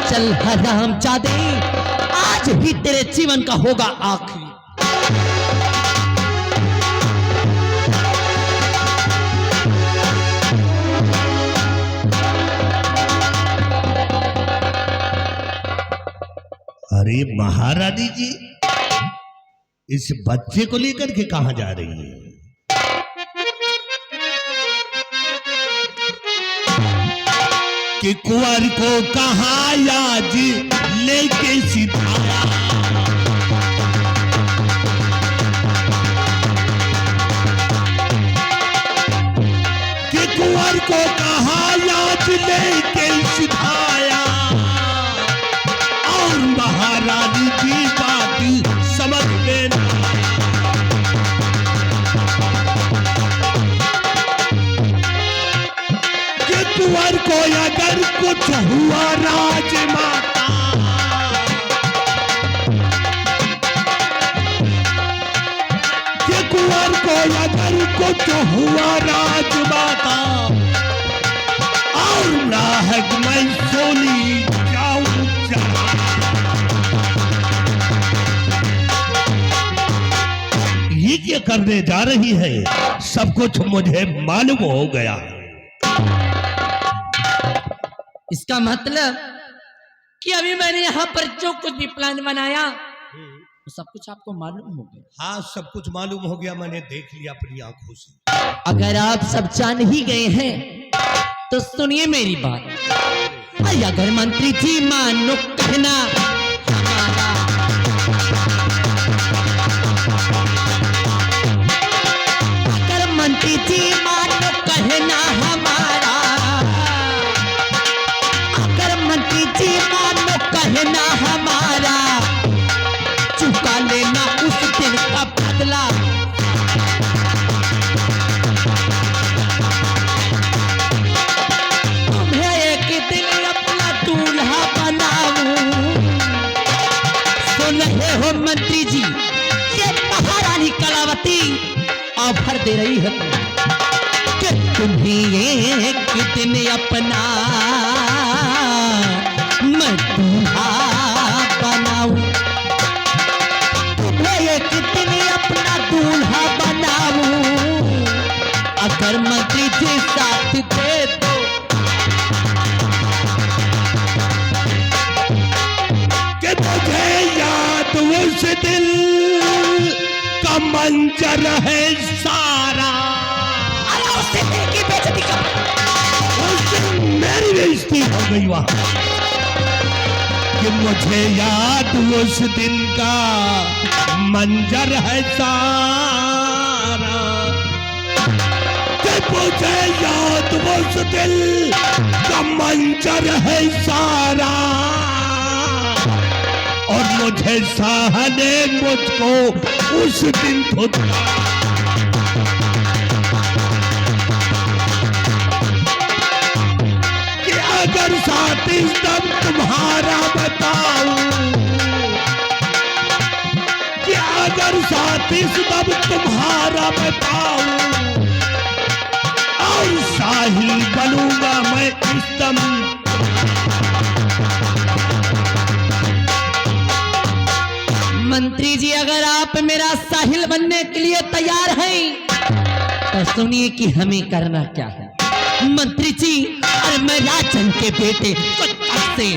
चल हरामजादे, आज ही तेरे जीवन का होगा आखिरी। अरे महारानी जी, इस बच्चे को लेकर के कहां जा रही है? कि कुंवर को कहां आज लेके सिधाया, कि कुंवर को कहां आज लेके सिधाया, और महारानी की बात समझ लेना। कि कुंवर को अगर कुछ हुआ राजमाता, कि कुंवर को अगर कुछ हुआ राजमाता, और नाहक मैं सोनी जाऊं जहां। ये क्या करने जा रही है, सब कुछ मुझे मालूम हो गया। इसका मतलब कि अभी मैंने यहाँ पर जो कुछ भी प्लान बनाया तो सब कुछ आपको मालूम हो गया। हाँ, सब कुछ मालूम हो गया, मैंने देख लिया अपनी आंखों से। अगर आप सब जान ही गए हैं तो सुनिए मेरी बात। अगर मंत्री जी मानो कहना हमारा, अगर मंत्री जी मानो कहना हमारा, अगर मंत्री जी मानो कहना हमारा, चुका लेना उस दिन का बदला। तुम्हें एक दिन अपना दूल्हा बनाऊं। सुन रहे हो मंत्री जी, ये महारानी कलावती ऑफर दे रही है कि तुम्हें एक दिन अपना मैं दूल्हा बनाऊं। तुम्हें एक दिन अपना दूल्हा बनाऊं, अगर मंत्री जी साथ दे तो। कि मुझे याद उस दिल का मंजर है सारा, अरे उससे दिल की बेइज्जती कर। उस दिन मेरी बेइज्जती हो गई वहां। कि मुझे याद उस दिन का मंजर है सारा, कि मुझे याद उस दिल का मंजर है सारा, और मुझे शाह ने मुझको उस दिन धुतला। कि अगर साथी तब तुम्हारा बताऊं, कि अगर साथी तब तुम्हारा बताऊं, और शाही बनूंगा मैं इस दम। मंत्री जी, अगर आप मेरा साहिल बनने के लिए तैयार हैं तो सुनिए कि हमें करना क्या है। मंत्री जी, और मैं राजन के बेटे को से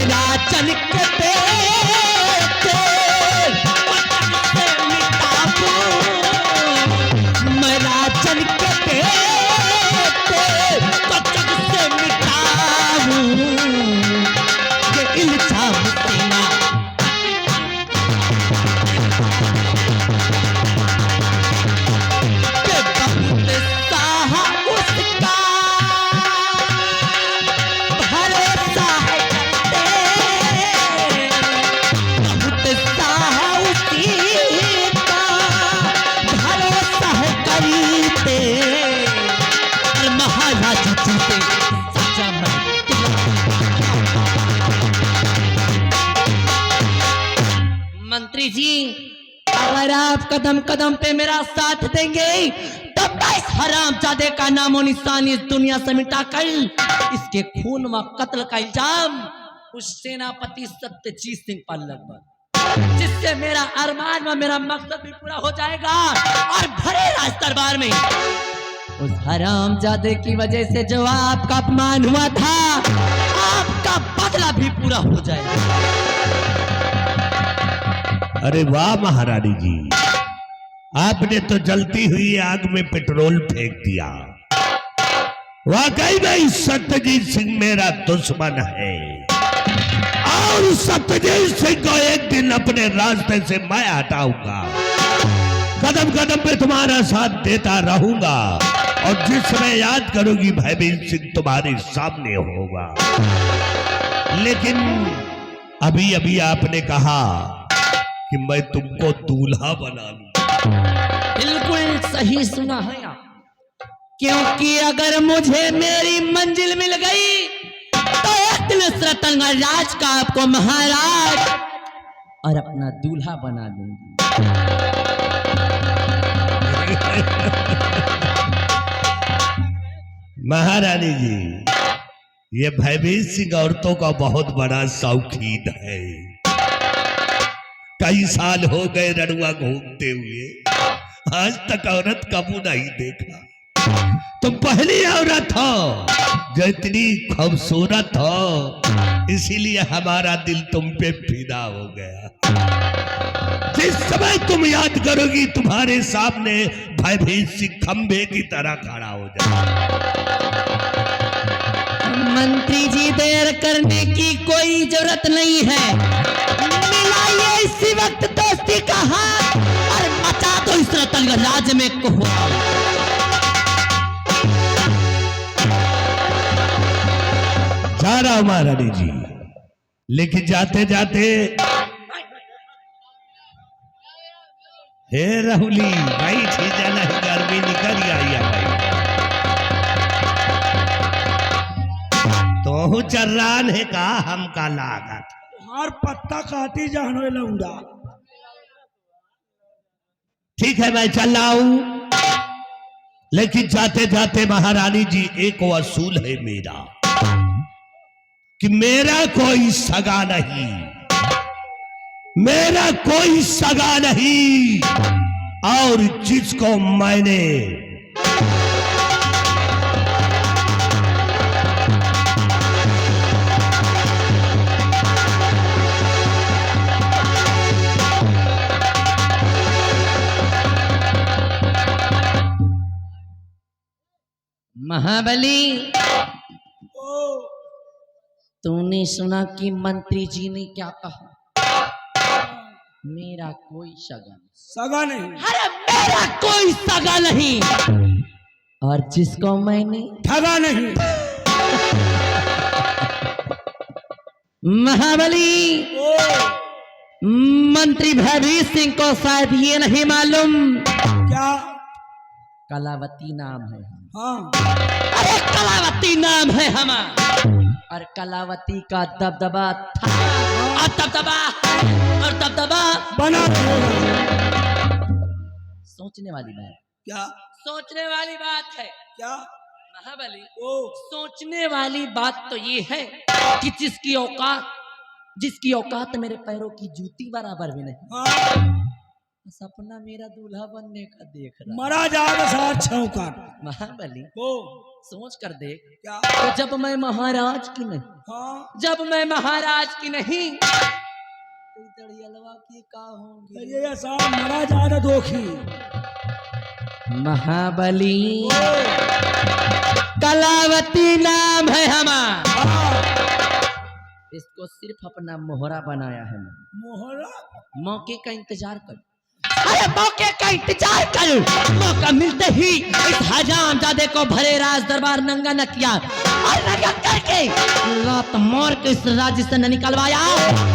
राजन के बेटे से मिटाऊं, मैं राजन के बेटे से मिटाऊं, ये इल्जाम देना के बहुत साहा उसका भरोसा है करते, बहुत साहा उसी का भरोसा है करते, और महाराज जी से सच्चा मैं मंत्री जी, अगर आप कदम कदम पे मेरा साथ देंगे तो मैं इस हरामजादे का नामो निशान इस दुनिया से मिटा कर इसके खून व कत्ल का इल्जाम उस सेनापति सत्यजीत सिंह पर लगवा, जिससे मेरा अरमान व मेरा मकसद भी पूरा हो जाएगा और भरे राज दरबार में उस हरामजादे की वजह से जो आपका अपमान हुआ था आपका बदला भी पूरा हो जाएगा। अरे वाह महारानी जी, आपने तो जलती हुई आग में पेट्रोल फेंक दिया। वाकई में सत्यजीत सिंह मेरा दुश्मन है और सत्यजीत सिंह को एक दिन अपने रास्ते से मैं हटाऊंगा। कदम कदम पे तुम्हारा साथ देता रहूंगा और जिस समय याद करोगी भयभीत सिंह तुम्हारे सामने होगा। लेकिन अभी अभी आपने कहा कि मैं तुमको दूल्हा बना लूं। बिल्कुल सही सुना है आप, क्योंकि अगर मुझे मेरी मंजिल मिल गई तो एक दिन इस रतनगढ़ राज का आपको महाराज और अपना दूल्हा बना दूंगी। महारानी जी, ये भयभीत सिंह औरतों का बहुत बड़ा शौकीन है। कई साल हो गए रड़ुआ घूमते हुए, आज तक औरत कबू नहीं देखा। तुम पहली औरत हो जो इतनी खूबसूरत हो, इसीलिए हमारा दिल तुम पे फिदा हो गया। जिस समय तुम याद करोगी तुम्हारे सामने भयभीत सिंह खंभे की तरह खड़ा हो जाए। मंत्री जी, देर करने की कोई जरूरत नहीं है, मिलाइए इसी वक्त दोस्ती का हाथ और मचा दो इस रतनगढ़ राज्य में कोहराम। जा रहा हूं महारानी जी, लेकिन जाते जाते हे राहुली भाई छीजा नहीं, गर्मी निकल आई है भाई। तो चर्रान है का हम का लागत हर पत्ता काटी जानो लौंडा। ठीक है मैं चल रहा हूं, लेकिन जाते जाते महारानी जी एक वसूल है मेरा कि मेरा कोई सगा नहीं, मेरा कोई सगा नहीं, और जिसको मैंने महाबली, तूने सुना कि मंत्री जी ने क्या कहा? मेरा कोई सगा नहीं। सगा नहीं? अरे मेरा कोई सगा नहीं, और जिसको मैंने ठगा नहीं। महाबली, मंत्री भयभीत सिंह को शायद ये नहीं मालूम, क्या? कलावती नाम है। हाँ। अरे कलावती नाम है हमारा, और कलावती का दबदबा था और दबदबा है और दबदबा बना सोचने वाली बात। क्या? सोचने वाली बात है। क्या? महाबली, ओ सोचने वाली बात तो ये है कि जिसकी औकात मेरे पैरों की जूती बराबर भी नहीं, हाँ। सपना मेरा दूल्हा बनने का देख रहा। मरा जाएगा साथ छौका। महाबली, ओ सोच कर देख, क्या? तो जब मैं महाराज की नहीं, हाँ। जब मैं महाराज की नहीं तो दड़ियलवा की का होंगी। ये ऐसा मरा जाएगा दोखी। महाबली, कलावती नाम है हमारा, इसको सिर्फ अपना मोहरा बनाया है। मोहरा? मौके का इंतजार कर, अरे मौके का इंतजार कर। मौका मिलते ही इस हरामजादे को भरे राज दरबार नंगा न किया और नंगा करके लात मार के इस राज्य से न निकलवाया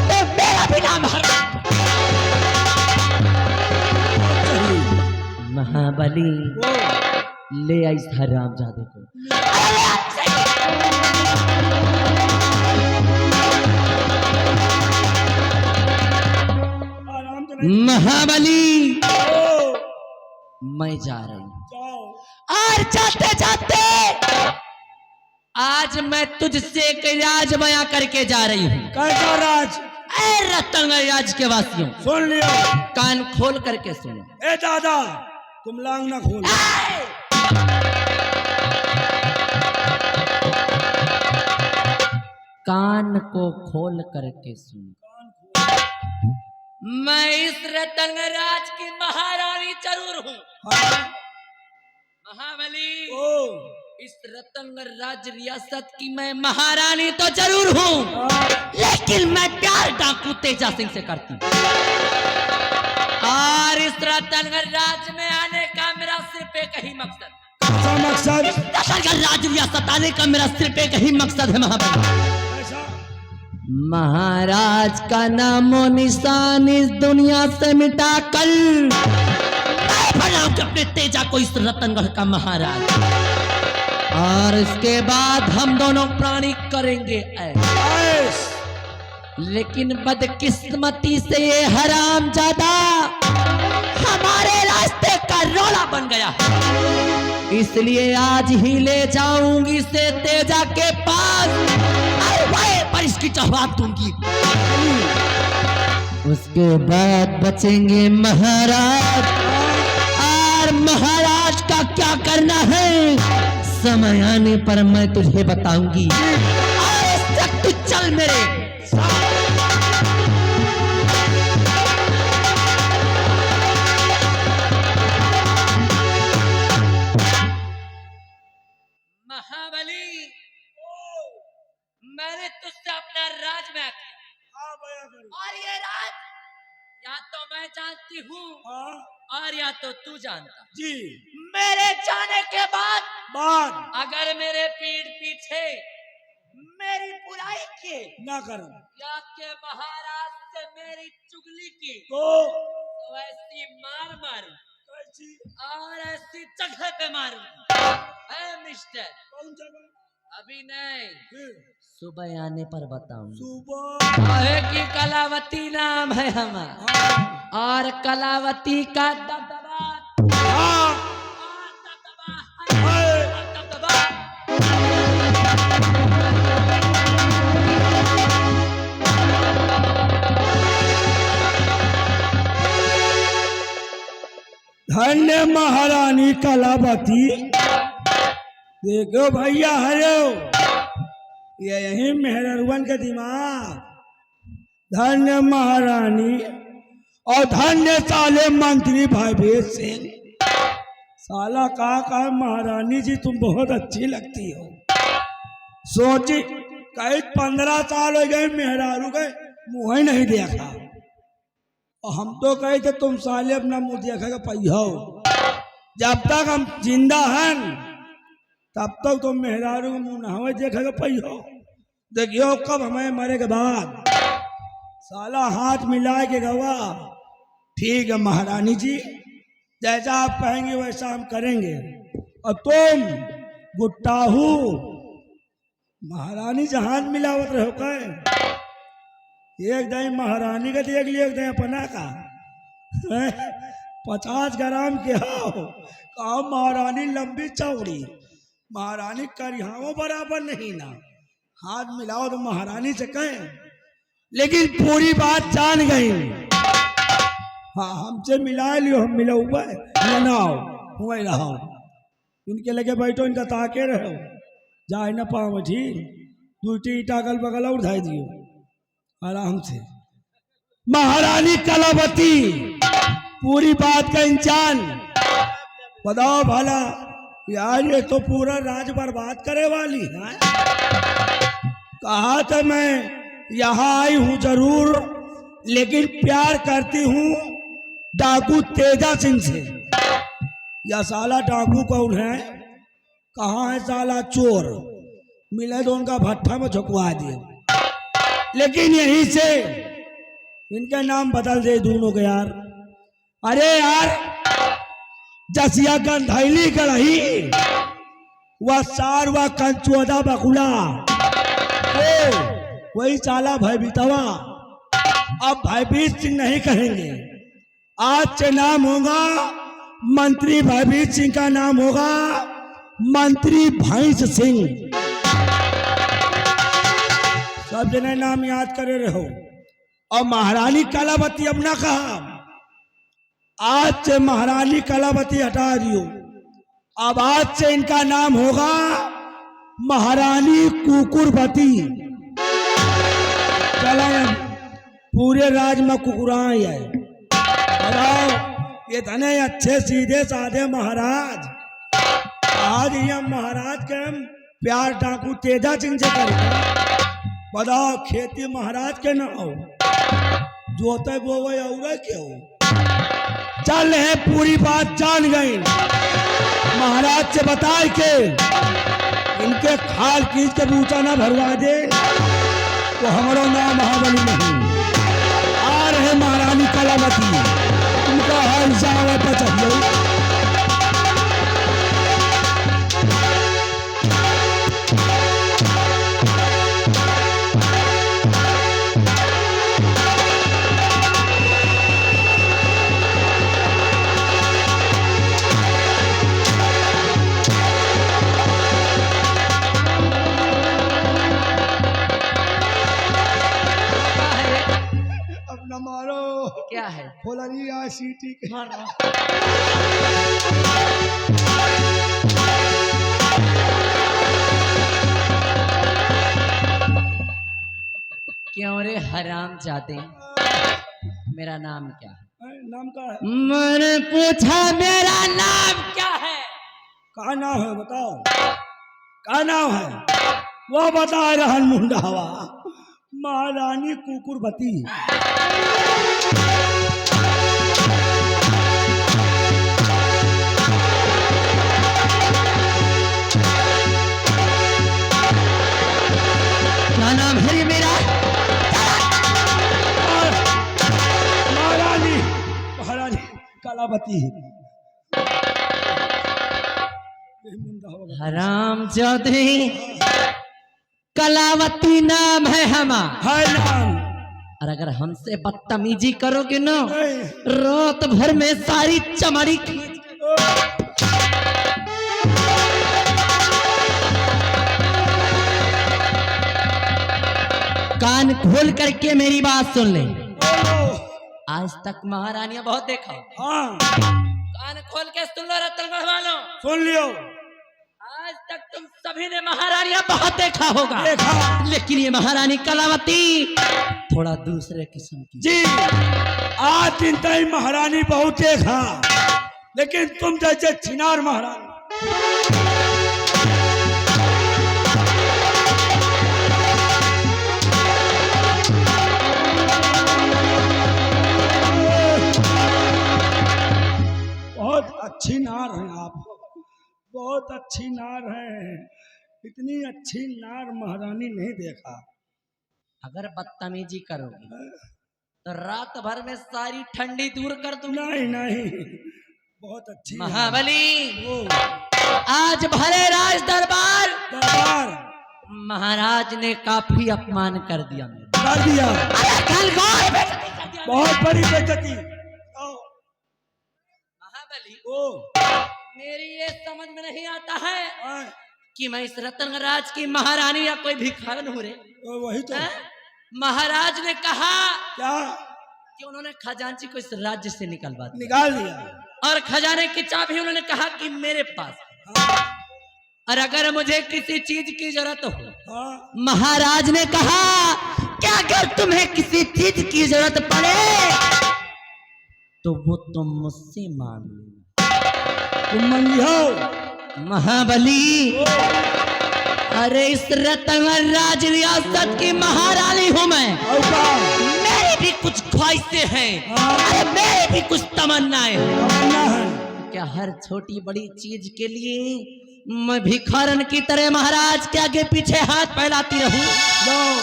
तो मेरा भी नाम महाबली। ले आई इस हरामजादे को। महाबली, मैं जा रही हूँ। और जाते जाते आज मैं तुझसे एक राज बयां करके जा रही हूँ। कैसा राज? ऐ रतनगढ़ राज के वासियों, सुन लियो। कान खोल करके सुनो। ए दादा, तुम लांग ना खोल। कान को खोल करके सुनो। मैं इस रतनगढ़ राज की महारानी जरूर हूँ। महाबली, इस रतनगढ़ राज रियासत की मैं महारानी तो जरूर हूँ, लेकिन मैं प्यार डाकू तेजा सिंह से करती हूँ। और इस रतनगढ़ राज में आने का मेरा सिर्फ एक ही मकसद। कैसा मकसद? रतनगढ़ राज रियासत आने का मेरा सिर्फ एक ही मकसद है महाबली। महाराज का नामो निशान इस दुनिया से मिटा कर मैं बनाऊंगा अपने तेजा को इस रतनगढ़ का महाराज। और इसके बाद हम दोनों प्राणी करेंगे ऐश। लेकिन बदकिस्मती से ये हरामजादा हमारे रास्ते का रोड़ा बन गया, इसलिए आज ही ले जाऊंगी इसे तेजा के पास पर इसकी जवाब दूंगी। उसके बाद बचेंगे महाराज, और महाराज का क्या करना है समय आने पर मैं तुझे बताऊंगी। और इस तक तू चल मेरे महाबली। मैंने तुझसे अपना राज में किया, और ये राज या तो मैं जानती हूँ और या तो तू जानता जी। मेरे जाने के बाद अगर मेरे पीठ पीछे मेरी बुराई की ना करो या के महाराज से मेरी चुगली की तो ऐसी मार मारू कैसी? और ऐसी जगह पे मारू। मिस्टर, कौन जगह? अभी नहीं, सुबह आने पर बताऊंगा। सुबह काहे की कलावती नाम है हमारा, और कलावती का दबदबा धन्य महारानी कलावती। देखो भैया, हरो ये यही मेहरवन का दिमाग। धन्य महारानी और धन्य साले मंत्री भयभीत सिंह। साला का महारानी जी तुम बहुत अच्छी लगती हो। सोची कई 15 साल हो गए मेहरारू गए मुँह ही नहीं देखा, और हम तो कहे थे तुम साले अपना मुँह देखेगा पहियो। जब तक हम जिंदा हैं तब तक तुम मेहरारू मुँह नहावे देखेगा पहियो। देखियो कब हमें मरे के बाद साला हाथ मिला के गवा। ठीक है महारानी जी, जैसा आप कहेंगे वैसा हम करेंगे। और तुम गुट्टाहू महारानी से हाथ मिलावत रहो कहे। एक दिन महारानी का देख लिया, एक दिन अपना का 50 ग्राम के हो। कहा महारानी लंबी चौड़ी, महारानी करिहाओ बराबर नहीं ना। हाथ मिलाओ तो महारानी से कहें, लेकिन पूरी बात जान गई। हाँ हमसे मिला लियो, हम मिला हुआ है ना हुआ रहो। इनके लगे बैठो, इनका ताके रहो, जाए ना पाओ ठीक। 2 ईटा अगल बगल और उठाई दियो आराम से। महारानी कलावती पूरी बात का इंसान। बताओ भला यार, ये तो पूरा राज बर्बाद करे वाली है। कहा था मैं यहाँ आई हूँ जरूर, लेकिन प्यार करती हूँ डाकू तेजा सिंह से। या साला डाकू कौन है? कहाँ है साला चोर? मिले तो उनका भट्ठा में झुकवा दिए, लेकिन यहीं से इनके नाम बदल दे दोनों के यार। अरे यार, जसिया गंधैली कढ़ही व सार व कंचुदा बकुला, वही साला भयभीतवा। अब भयभीत सिंह नहीं कहेंगे, आज से नाम होगा मंत्री भयभीत सिंह का नाम होगा मंत्री भैंस सिंह। सब जने नाम याद करे रहो। और महारानी कलावती अब ना कहा, आज से महारानी कलावती हटा दियो। अब आज से इनका नाम होगा महारानी कुकुरवती। चला पूरे राज में कुकुराई है। बताओ इतने अच्छे सीधे साधे महाराज, आज ये महाराज के हम प्यार डाकू तेजा सिंह से करेंगे। बताओ खेती महाराज के ना हो, जोते बोवे और क्यों। चल है पूरी बात जान गई। महाराज से बता के इनके खाल खींच के बूचा ना भरवा दे तो हमारा नाम महाबली नहीं। आ रहे महारानी कलावती, उनका हाल जावे पचड़िए। अपना मारो क्या है? फुलरी आ सीटी के मारो। क्यों रे हराम जाते, मेरा नाम क्या है? नाम का है? मैंने पूछा मेरा नाम क्या है? का नाम है बताओ, का नाम है? वो बता रहन मुंडावा, महारानी कुकुरवती। क्या नाम है ये मेरा? महारानी महारानी कलावती। हराम जाते, कलावती नाम है हमारा। है नाम। और अगर हमसे बदतमीजी करोगे ना, नहीं। रात भर में सारी चमड़ी खींच कान खोल करके मेरी बात सुन ले। आज तक महारानियां बहुत देखा, हाँ कान खोल के सुन लो रतनगढ़ वालों, सुन लियो। आज तक तुम सभी ने महारानियां बहुत देखा होगा, देखा। लेकिन ये महारानी कलावती थोड़ा दूसरे किस्म की। जी आज दिन तक महारानी बहुत देखा, लेकिन तुम जैसे छिनार महारानी। बहुत अच्छी नार हैं आप, बहुत अच्छी नार हैं। इतनी अच्छी नार महारानी नहीं देखा। अगर बदतमीजी करोगे तो रात भर में सारी ठंडी दूर कर दूंगी। नहीं नहीं, बहुत अच्छी महाबली, ओ, आज भरे राज दरबार दरबार महाराज ने काफी अपमान कर दिया मेरा। कर दिया, अरे कल गौर बेइज्जती कर दिया। बहुत बड़ी बेइज्जती। महाबली, ओ मेरी ये समझ में नहीं आता है आए, कि मैं इस रतनराज की महारानी या कोई भिखारन हूँ रे। वही तो। महाराज ने कहा क्या कि उन्होंने खजांची को इस राज्य से निकलवा दिया निकाल दिया? और खजाने की चाबी उन्होंने कहा कि मेरे पास है। और अगर मुझे किसी चीज की जरूरत हो, हाँ महाराज ने कहा कि अगर तुम्हें किसी चीज की जरूरत पड़े तो वो तुम मुझसे मांग लेना। तुम मंगी हो महाबली, अरे इस रतनराज रियासत की महारानी हूँ मैं। और का मेरी भी कुछ ख्वाहिशें हैं, अरे मेरी भी कुछ तमन्नाएं हैं। तमन्ना है। क्या हर छोटी बड़ी चीज के लिए मैं भिखारन की तरह महाराज के आगे पीछे हाथ फैलाती रहूं?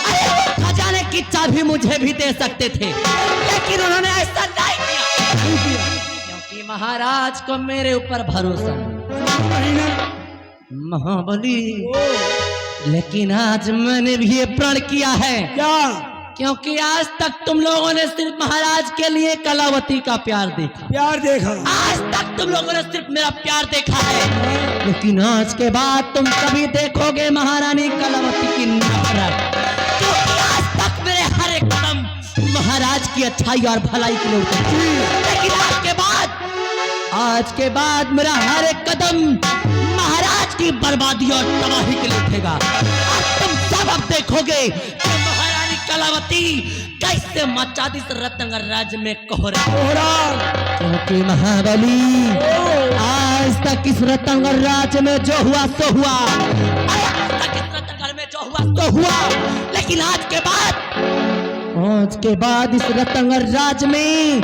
अरे वो खजाने की चाबी मुझे भी दे सकते थे, लेकिन उन्होंने ऐसा नहीं किया, क्योंकि महाराज को मेरे ऊपर भरोसा है। महाबली, लेकिन आज मैंने भी ये प्रण किया है, क्या? क्योंकि आज तक तुम लोगों ने सिर्फ महाराज के लिए कलावती का प्यार देखा, प्यार देखा। आज तक तुम लोगों ने सिर्फ मेरा प्यार देखा है, लेकिन आज के बाद तुम कभी देखोगे महारानी कलावती की नफरत, क्योंकि आज तक मेरे हर एक कदम महाराज की अच्छाई और भलाई के लिए उतरती, लेकिन आज के बाद मेरा हर एक कदम महाराज की बर्बादी और तबाही के लिए उठेगा। अब तुम सब अब देखोगे कि महारानी कलावती कैसे मचाती इस रत्नगर राज्य में कोहरा, क्योंकि महाबली आज तक इस रत्नगर राज्य में जो हुआ सो हुआ, आज तक इस रत्नगर में जो हुआ सो हुआ, लेकिन आज के बाद इस रत्नगर राज्य में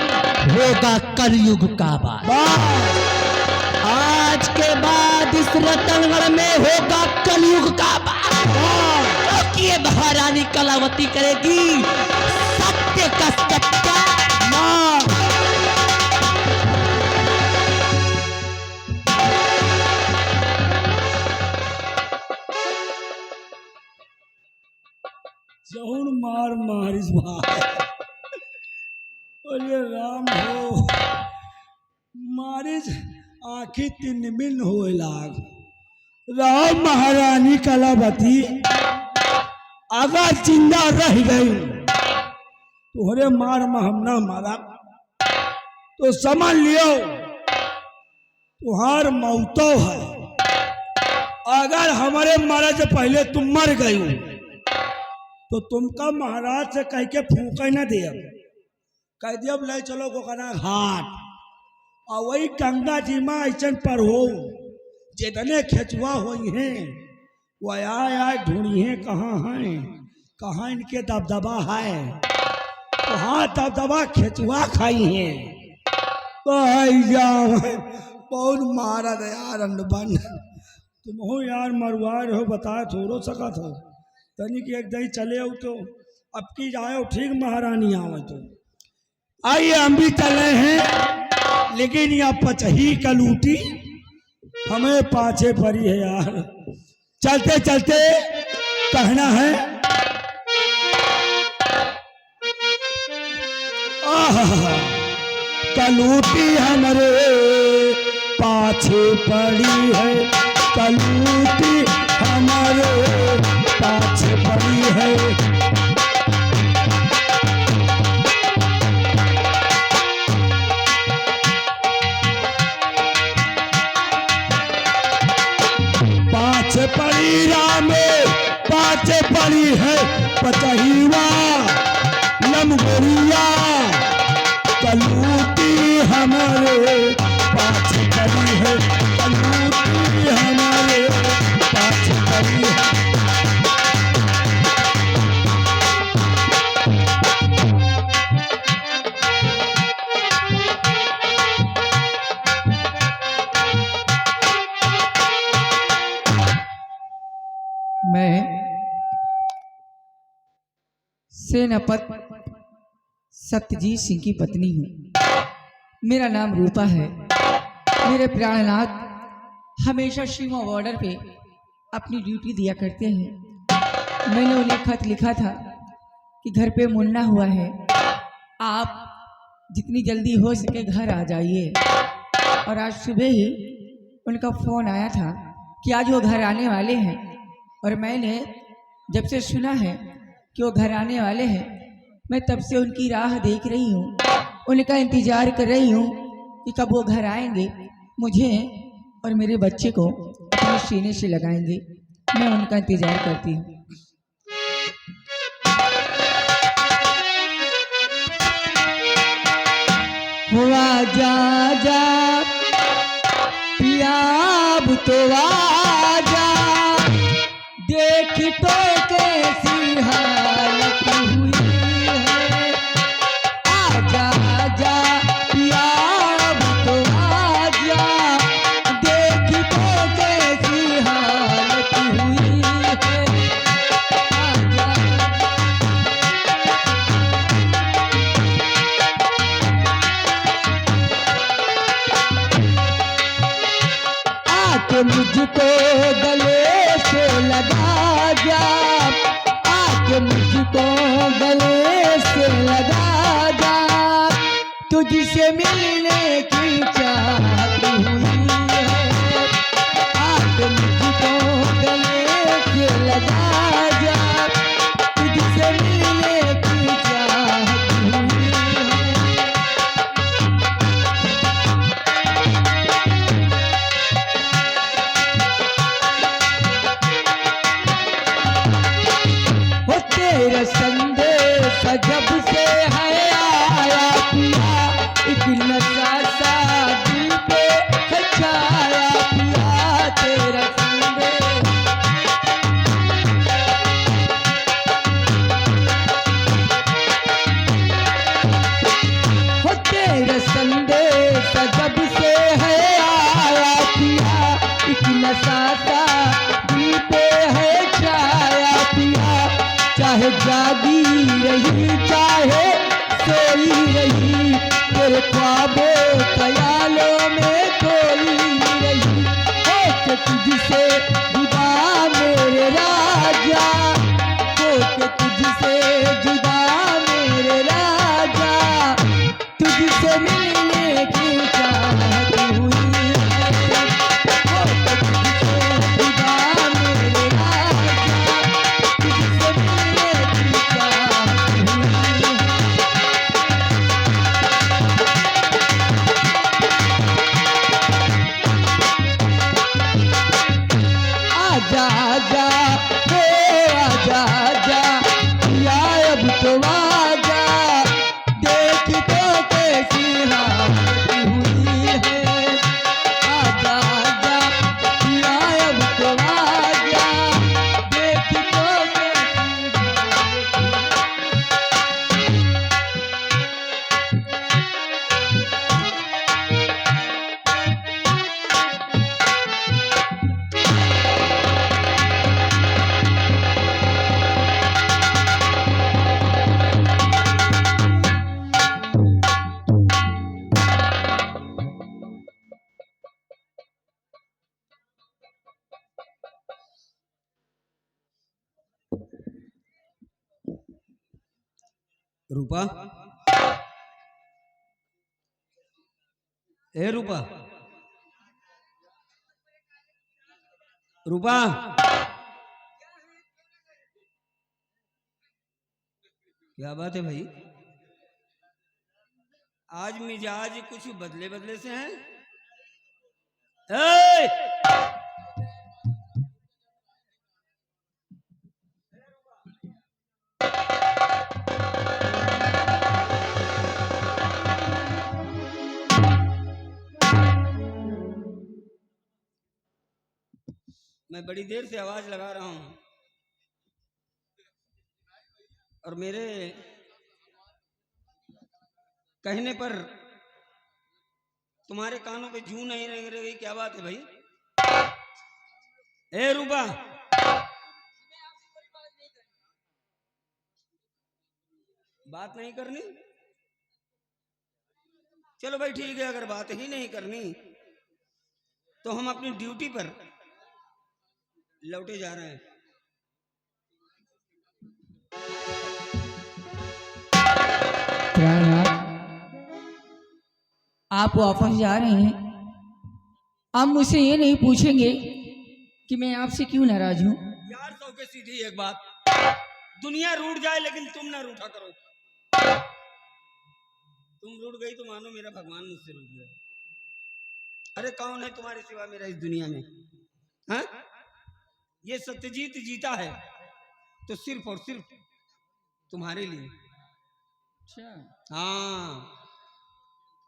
होगा कलयुग का बात। आज के बाद इस रत्नगढ़ में होगा कलयुग का बात, क्योंकि ये महारानी कलावती करेगी सत्य का सत्या। जौन मार मारिस भाई, बोले राम हो मारिस आखिर तिनमिन हो लाग। राम महारानी कलावती अगर जिंदा रह गई तोहरे मार में हम ना मारा तो समझ लियो तुहार मौतो है। अगर हमारे मरे से पहले तुम मर गई तो तुमका महाराज से कह के फूका न दिया, कह दिया ले चलो गोकना घाट, और वही गंगा जी में ऐसा पर हो जितने खेचुआ हुई हैं वह आए ढूंढिए कहाँ हैं, कहाँ इनके दबदबा है, वहाँ दबदबा खेचुआ खाई हैं। बहुत मारा यार अनबन, तुम हो यार मरवार हो, बता थोड़ो सकत हो तनिक एक दही चले हो तो अब की जाए ठीक महारानी आवे तो आइए हम भी चले हैं, लेकिन यह पचही का लूटी हमें पाछे पड़ी है यार। चलते चलते कहना है कलूटी हमारे पाछे पड़ी है, कलूटी हमारे पाछे पड़ी है। पाछे पड़ी राम पाछे पड़ी है पचहीवा लमगोरिया, कलूटी हमारे पाछे पड़ी है, कलूटी हमारे पाछे पड़ी है। मैं सेनापत सत्यजीत सिंह की पत्नी हूँ। मेरा नाम रूपा है। मेरे प्राणनाथ हमेशा सीमा बॉर्डर पे अपनी ड्यूटी दिया करते हैं। मैंने उन्हें खत लिखा था कि घर पे मुन्ना हुआ है, आप जितनी जल्दी हो सके घर आ जाइए। और आज सुबह ही उनका फ़ोन आया था कि आज वो घर आने वाले हैं, और मैंने जब से सुना है कि वो घर आने वाले हैं, मैं तब से उनकी राह देख रही हूँ, उनका इंतज़ार कर रही हूँ कि कब वो घर आएंगे, मुझे और मेरे बच्चे को अपने सीने से लगाएंगे। मैं उनका इंतज़ार करती हूँ। हुआ जा जा पिया अब तो आजा, देख तो कैसी हालत हुई है। आजा आजा पिया अब तो आजा, देख तो कैसी हालत हुई है। आजा आके मुझको गले से लगा जा, आके मुझको गले से लगा जा, तुझसे मिलने की चाहत हुई है। तेरा संदेश जब से है आया पिया, एक नशा सा दिल पे है छाया पिया, तेरा संदेश। हो तेरा संदेश जब से है आया पिया, एक नशा सा दिल पे है छाया पिया, चाहे जागी रही चाहे सोई रही, तेरे ख्वाबों ख्यालों में खोई रही, हो के तुझसे जुदा मेरे राजा, हो के तुझसे जुदा मेरे राजा, तुझसे मिलने की चाहत हुई है, हो के तुझसे जुदा मेरे राजा, तुझसे मिलने की चाहत हुई है। आजा आजा हो आजा आजा या अब तो आजा, देख तो कैसी हालत हुई है, आजा आजा या अब तो आजा, देख तो कैसी हालत हुई है। रूपा, ए रूपा, रूपा, क्या बात है भाई? आज मिजाज कुछ बदले बदले से हैं। ए! मैं बड़ी देर से आवाज लगा रहा हूं और मेरे कहने पर तुम्हारे कानों पे जूं नहीं रह रही, क्या बात है भाई? ए रूपा, बात नहीं करनी? चलो भाई ठीक है, अगर बात ही नहीं करनी तो हम अपनी ड्यूटी पर लौटे जा रहे हैं। आप वापस जा रहे हैं, आप मुझसे ये नहीं पूछेंगे कि मैं आपसे क्यों नाराज हूं? यार सौ के सीधी एक बात, दुनिया रूठ जाए लेकिन तुम ना रूठा करो। तुम रूठ गई तो मानो मेरा भगवान मुझसे रूठ गया। अरे कौन है तुम्हारे सिवा मेरा इस दुनिया में? हाँ, ये सत्यजीत जीता है तो सिर्फ और सिर्फ तुम्हारे लिए। अच्छा, हाँ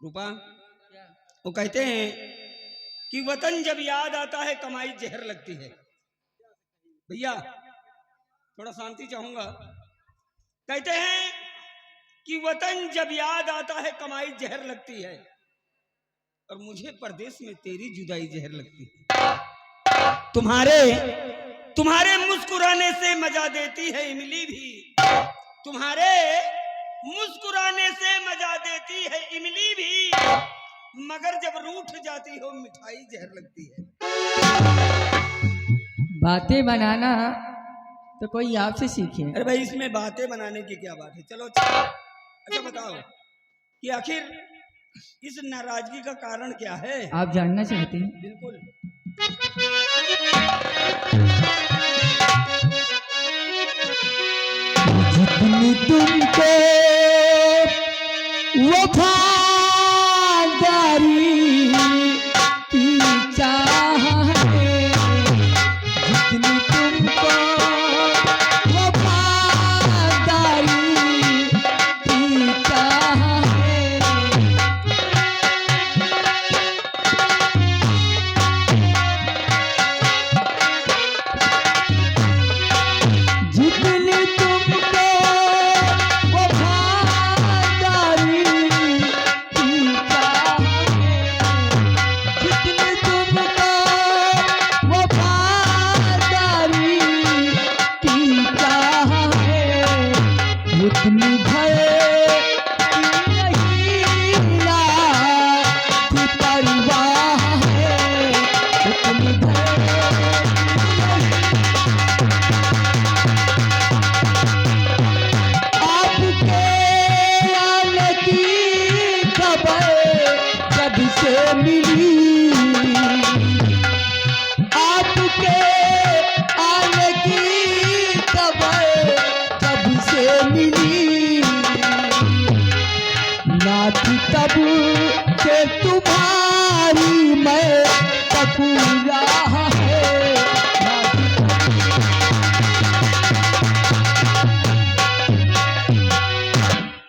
रूपा, वो कहते हैं कि वतन जब याद आता है कमाई जहर लगती है। भैया थोड़ा शांति चाहूंगा। कहते हैं कि वतन जब याद आता है कमाई जहर लगती है, और मुझे परदेश में तेरी जुदाई जहर लगती है। तुम्हारे मुस्कुराने से मजा देती है इमली भी, तुम्हारे मुस्कुराने से मजा देती है इमली भी, मगर जब रूठ जाती हो मिठाई जहर लगती है। बातें बनाना तो कोई आपसे सीखे। अरे भाई इसमें बातें बनाने की क्या बात है? चलो अच्छा बताओ कि आखिर इस नाराजगी का कारण क्या है? आप जानना चाहते हैं? बिल्कुल। जितनी तुमको वफादारी की चाहत, जितनी तुमको वफादारी है जब से मिली, नाथ तब से तुम्हारी मैं तकूरा है।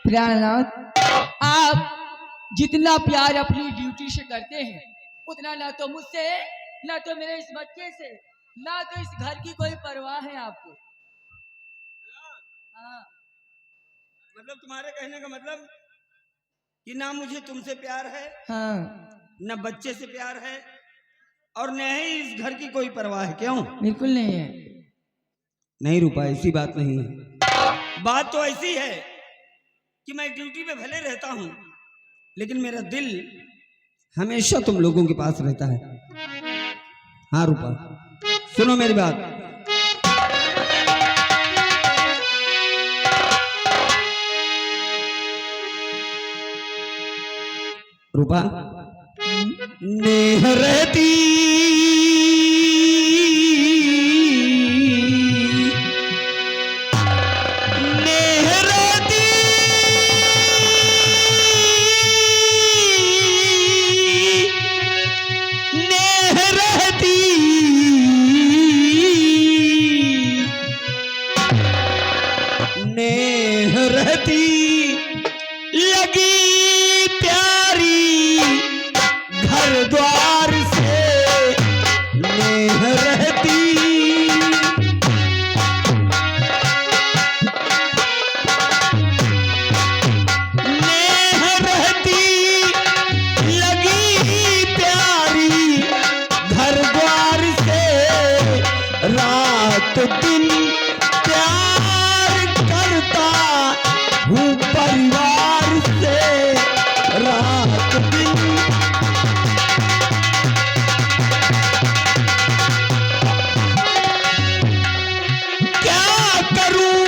प्राणनाथ, आप जितना प्यार अपनी ड्यूटी से करते हैं उतना ना तो मुझसे, ना तो मेरे इस बच्चे से, ना तो इस घर की कोई परवाह है आपको। हाँ, मतलब तुम्हारे कहने का मतलब कि ना मुझे तुमसे प्यार है, हाँ, न बच्चे से प्यार है, और न ही इस घर की कोई परवाह है। क्यों? बिल्कुल नहीं है। नहीं रूपा, ऐसी बात नहीं है। बात तो ऐसी है कि मैं ड्यूटी पे भले रहता हूं, लेकिन मेरा दिल हमेशा तुम लोगों के पास रहता है। हाँ रूपा, सुनो मेरी बात। रूपा, नेह रहती नेह रहती नेह रहती नेह रहती लगी प्यारी घर द्वार से, नेह रहती नेह रहती लगी प्यारी घर द्वार से, रात दिन प्यार करता हूँ परिवार से, रात दिन क्या करूं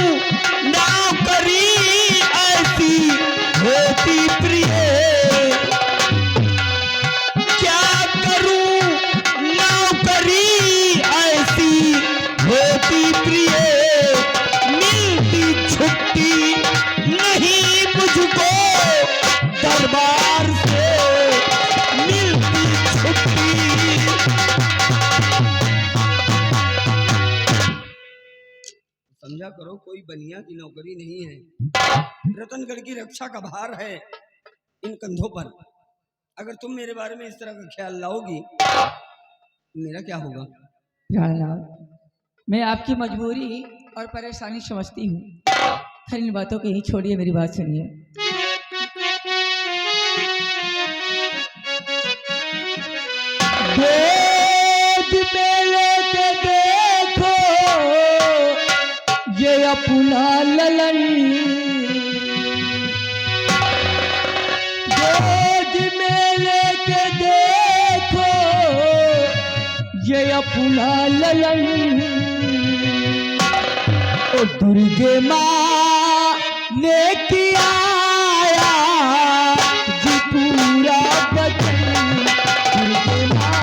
नौकरी ऐसी होती प्रिय, क्या करूं नौकरी ऐसी होती प्रिय, मिलती छुट्टी नहीं मुझको दरबार से, मिलती छुट्टी। समझा करो, कोई बनिया की नौकरी नहीं है। रतनगढ़ की रक्षा का भार है इन कंधों पर। अगर तुम मेरे बारे में इस तरह का ख्याल लाओगी, मेरा क्या होगा? प्राणनाथ, मैं आपकी मजबूरी और परेशानी समझती हूँ। खैर इन बातों को ही छोड़िए, मेरी बात सुनिए। गोद में लेके देखो ये अपना ललन, गोद में लेके देखो ये अपना ललन, ओ दुर्गे माँ ने किया जी पूरा बचन, दुर्गे माँ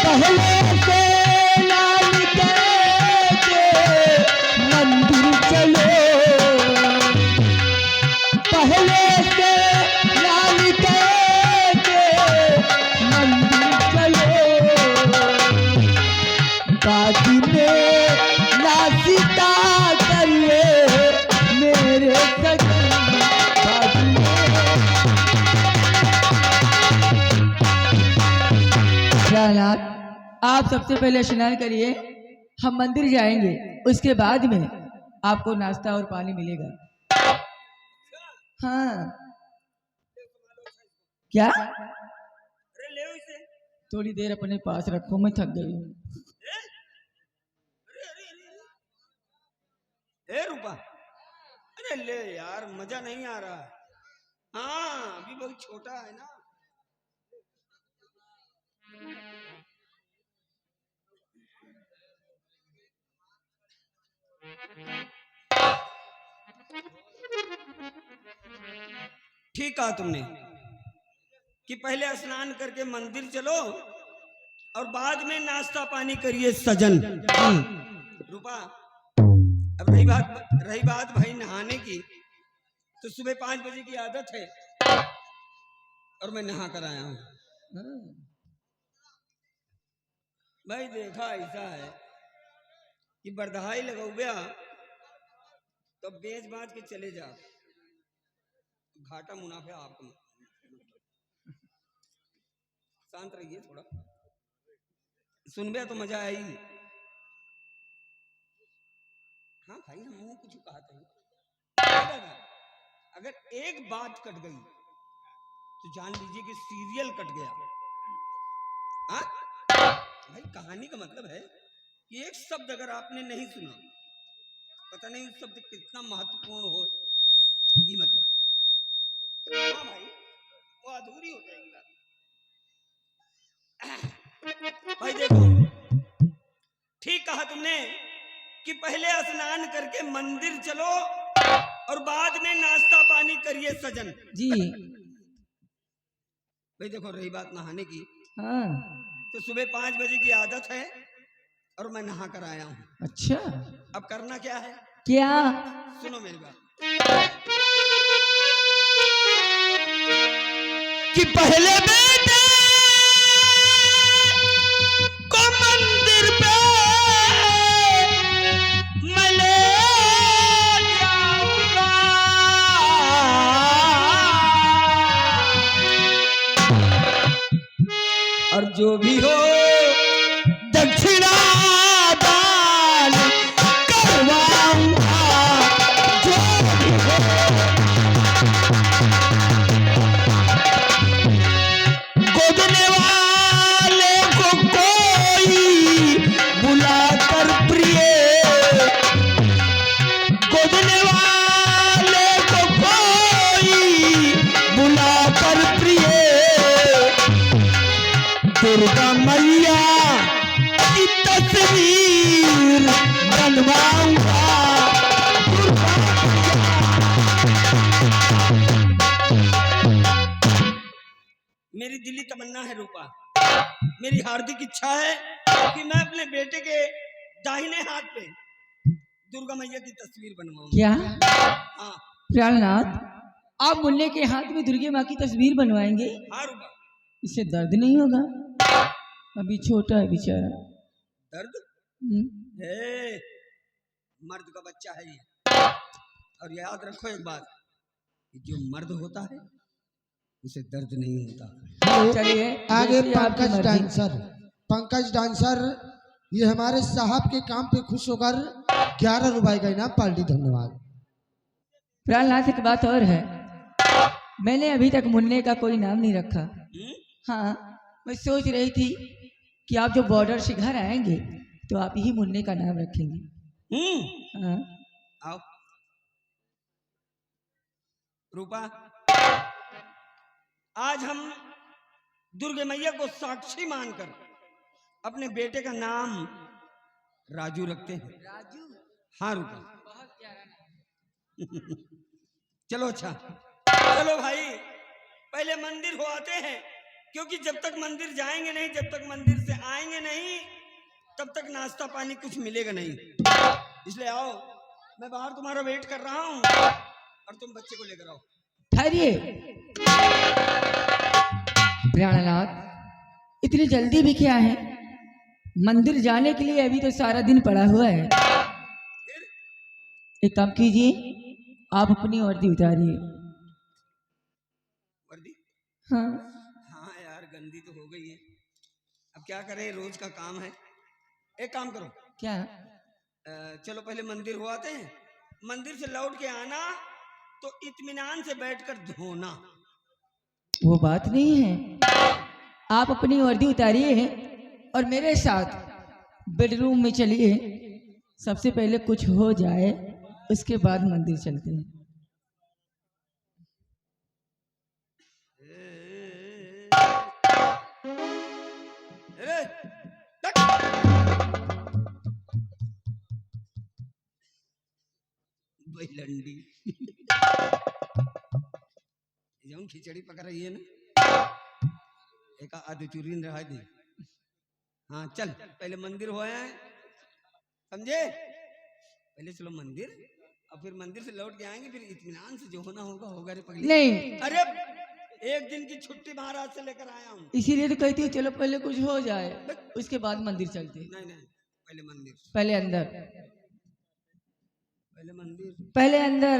पहले से लाल के मंदिर चलो, पहले से लाल के मंदिर चलो, दादी ने नासिता करिए मेरे सजन, दादी ने। प्राणनाथ, आप सबसे पहले स्नान करिए, हम मंदिर जाएंगे, उसके बाद में आपको नाश्ता और पानी मिलेगा। हाँ, क्या? अरे ले इसे। थोड़ी देर अपने पास रखो, मैं थक गई हूँ। ए रूपा, अरे ले यार, मजा नहीं आ रहा। हाँ, अभी बहुत छोटा है ना। ठीक कहा तुमने कि पहले स्नान करके मंदिर चलो और बाद में नाश्ता पानी करिए सजन। रूपा, अब रही बात भाई नहाने की, तो सुबह 5 बजे की आदत है और मैं नहा कर आया हूं। भाई देखा ऐसा है कि बरदहाई लगौबया तो बेच बाज के चले जा, घाटा मुनाफा आपको। शांत रहिए थोड़ा, सुनबे तो मजा आई। हाँ भाई, हम मुंह कुछ कहा था, अगर एक बात कट गई तो जान लीजिए कि सीरियल कट गया। हाँ भाई, कहानी का मतलब है कि एक शब्द अगर आपने नहीं सुना, पता नहीं उस शब्द कितना महत्वपूर्ण हो, ये मतलब। हाँ भाई, वो अधूरी हो जाएगी बात। भाई देखो, ठीक कहा तुमने कि पहले स्नान करके मंदिर चलो और बाद में नाश्ता पानी करिए सजन जी। भाई देखो, रही बात नहाने की, हाँ। तो सुबह 5 बजे की आदत है और मैं नहा कर आया हूं। अच्छा, अब करना क्या है? क्या? सुनो मेरी बात कि पहले बेटे को मंदिर पे मैं ले जाऊंगा, और जो भी हो दक्षिणा दान करवाऊंगा, जो भी हो। गोदने वाले को कोई बुलाकर प्रिय, गोदने वाले को कोई बुलाकर प्रिय, दुर्गा मैया की तस्वीर बनवाऊंगा, दुर्गा मेरी दिली तमन्ना है रूपा, मेरी हार्दिक इच्छा है कि मैं अपने बेटे के दाहिने हाथ पे दुर्गा मैया की तस्वीर बनवाऊं। क्या? हाँ प्राणनाथ, आप मुन्ने के हाथ में दुर्गे माँ की तस्वीर बनवाएंगे? हाँ रूपा। इससे दर्द नहीं होगा? अभी छोटा है बेचारा। दर्द है, मर्द का बच्चा है ये। और याद रखो एक बात, कि जो मर्द होता है उसे दर्द नहीं होता। चलिए आगे जैसी आपकी पंकज मर्जी। डांसर, पंकज डांसर ये हमारे साहब के काम पे खुश होकर 11 रुपए का इनाम पार्टी। धन्यवाद। प्राणनाथ, एक बात और है, मैंने अभी तक मुन्ने का कोई नाम नहीं रखा। हाँ, मैं सोच रही थी कि आप जो बॉर्डर से घर आएंगे तो आप ही मुन्ने का नाम रखेंगे। हाँ। आओ रूपा, आज हम दुर्गे मैया को साक्षी मानकर अपने बेटे का नाम राजू रखते हैं। राजू? हाँ रूपा। बहुत प्यारा नाम। चलो अच्छा, चलो भाई पहले मंदिर हो आते हैं, क्योंकि जब तक मंदिर जाएंगे नहीं, जब तक मंदिर से आएंगे नहीं, तब तक नाश्ता पानी कुछ मिलेगा नहीं। इसलिए आओ, मैं बाहर तुम्हारा वेट कर रहा हूँ और तुम बच्चे को लेकर आओ। ठहरिए प्राणनाथ, इतनी जल्दी भी क्या है? मंदिर जाने के लिए अभी तो सारा दिन पड़ा हुआ है। एक काम कीजिए, आप अपनी वर्दी उतारिए। वर्दी? हाँ। हाँ यार, गंदी तो हो गई है, अब क्या करें, रोज का काम है। एक काम करो, क्या? चलो पहले मंदिर हो आते हैं, मंदिर से लौट के आना तो इत्मीनान से बैठकर धोना। वो बात नहीं है, आप अपनी वर्दी उतारिए और मेरे साथ बेडरूम में चलिए। सबसे पहले कुछ हो जाए, उसके बाद मंदिर चलते हैं। अरे, लंडी जौन खिचड़ी पक रही है ना, एक आधे चूरी रहा दे। हाँ चल पहले मंदिर हो आए, समझे? पहले चलो मंदिर और फिर मंदिर से लौट के आएंगे, फिर इत्मीनान से जो होना होगा होगा रे पगली। नहीं, अरे एक दिन की छुट्टी महाराज से लेकर आया हूँ। इसीलिए तो कहती हूँ चलो पहले कुछ हो जाए, उसके बाद मंदिर चलते। नहीं नहीं, पहले मंदिर, पहले अंदर, पहले मंदिर। पहले अंदर।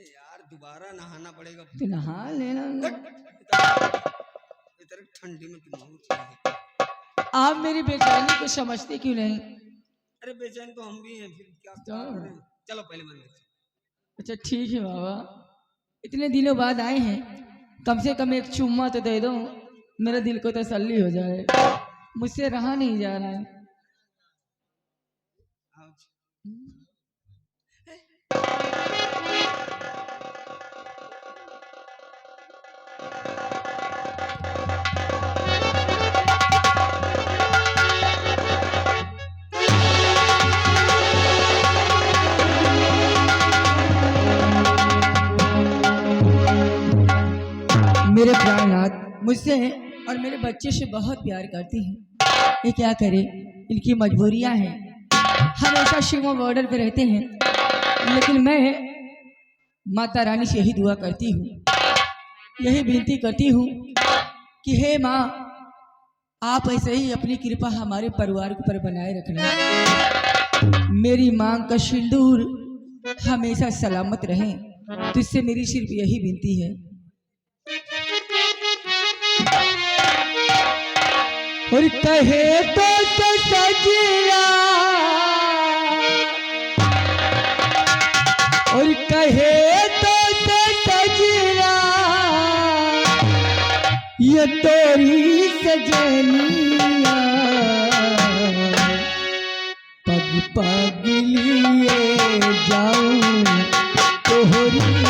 यार दोबारा नहाना पड़ेगा। तो नहा लेना। इतनी ठंडी में तुम आप मेरी बेचैनी को समझते क्यों नहीं? अरे बेचैन तो हम भी हैं, फिर क्या करें? चलो पहले मंदिर। अच्छा ठीक है बाबा, इतने दिनों बाद आए हैं, कम से कम एक चुम्मा तो दे दो, मेरे दिल को तसल्ली हो जाए, मुझसे रहा नहीं जा रहा है। मेरे प्राणनाथ मुझसे और मेरे बच्चे से बहुत प्यार करती हैं। ये क्या करे, इनकी मजबूरियां हैं। हमेशा शिवा बॉर्डर पे रहते हैं, लेकिन मैं माता रानी से यही दुआ करती हूँ, यही विनती करती हूँ कि हे माँ, आप ऐसे ही अपनी कृपा हमारे परिवार पर बनाए रखना। मेरी मांग का सिंदूर हमेशा सलामत रहे, तुझसे मेरी सिर्फ यही विनती है। और कहे तो सजना, और कहे तो सजना, ये तोरी सजनिया पग पग लिए जाऊं तोहरी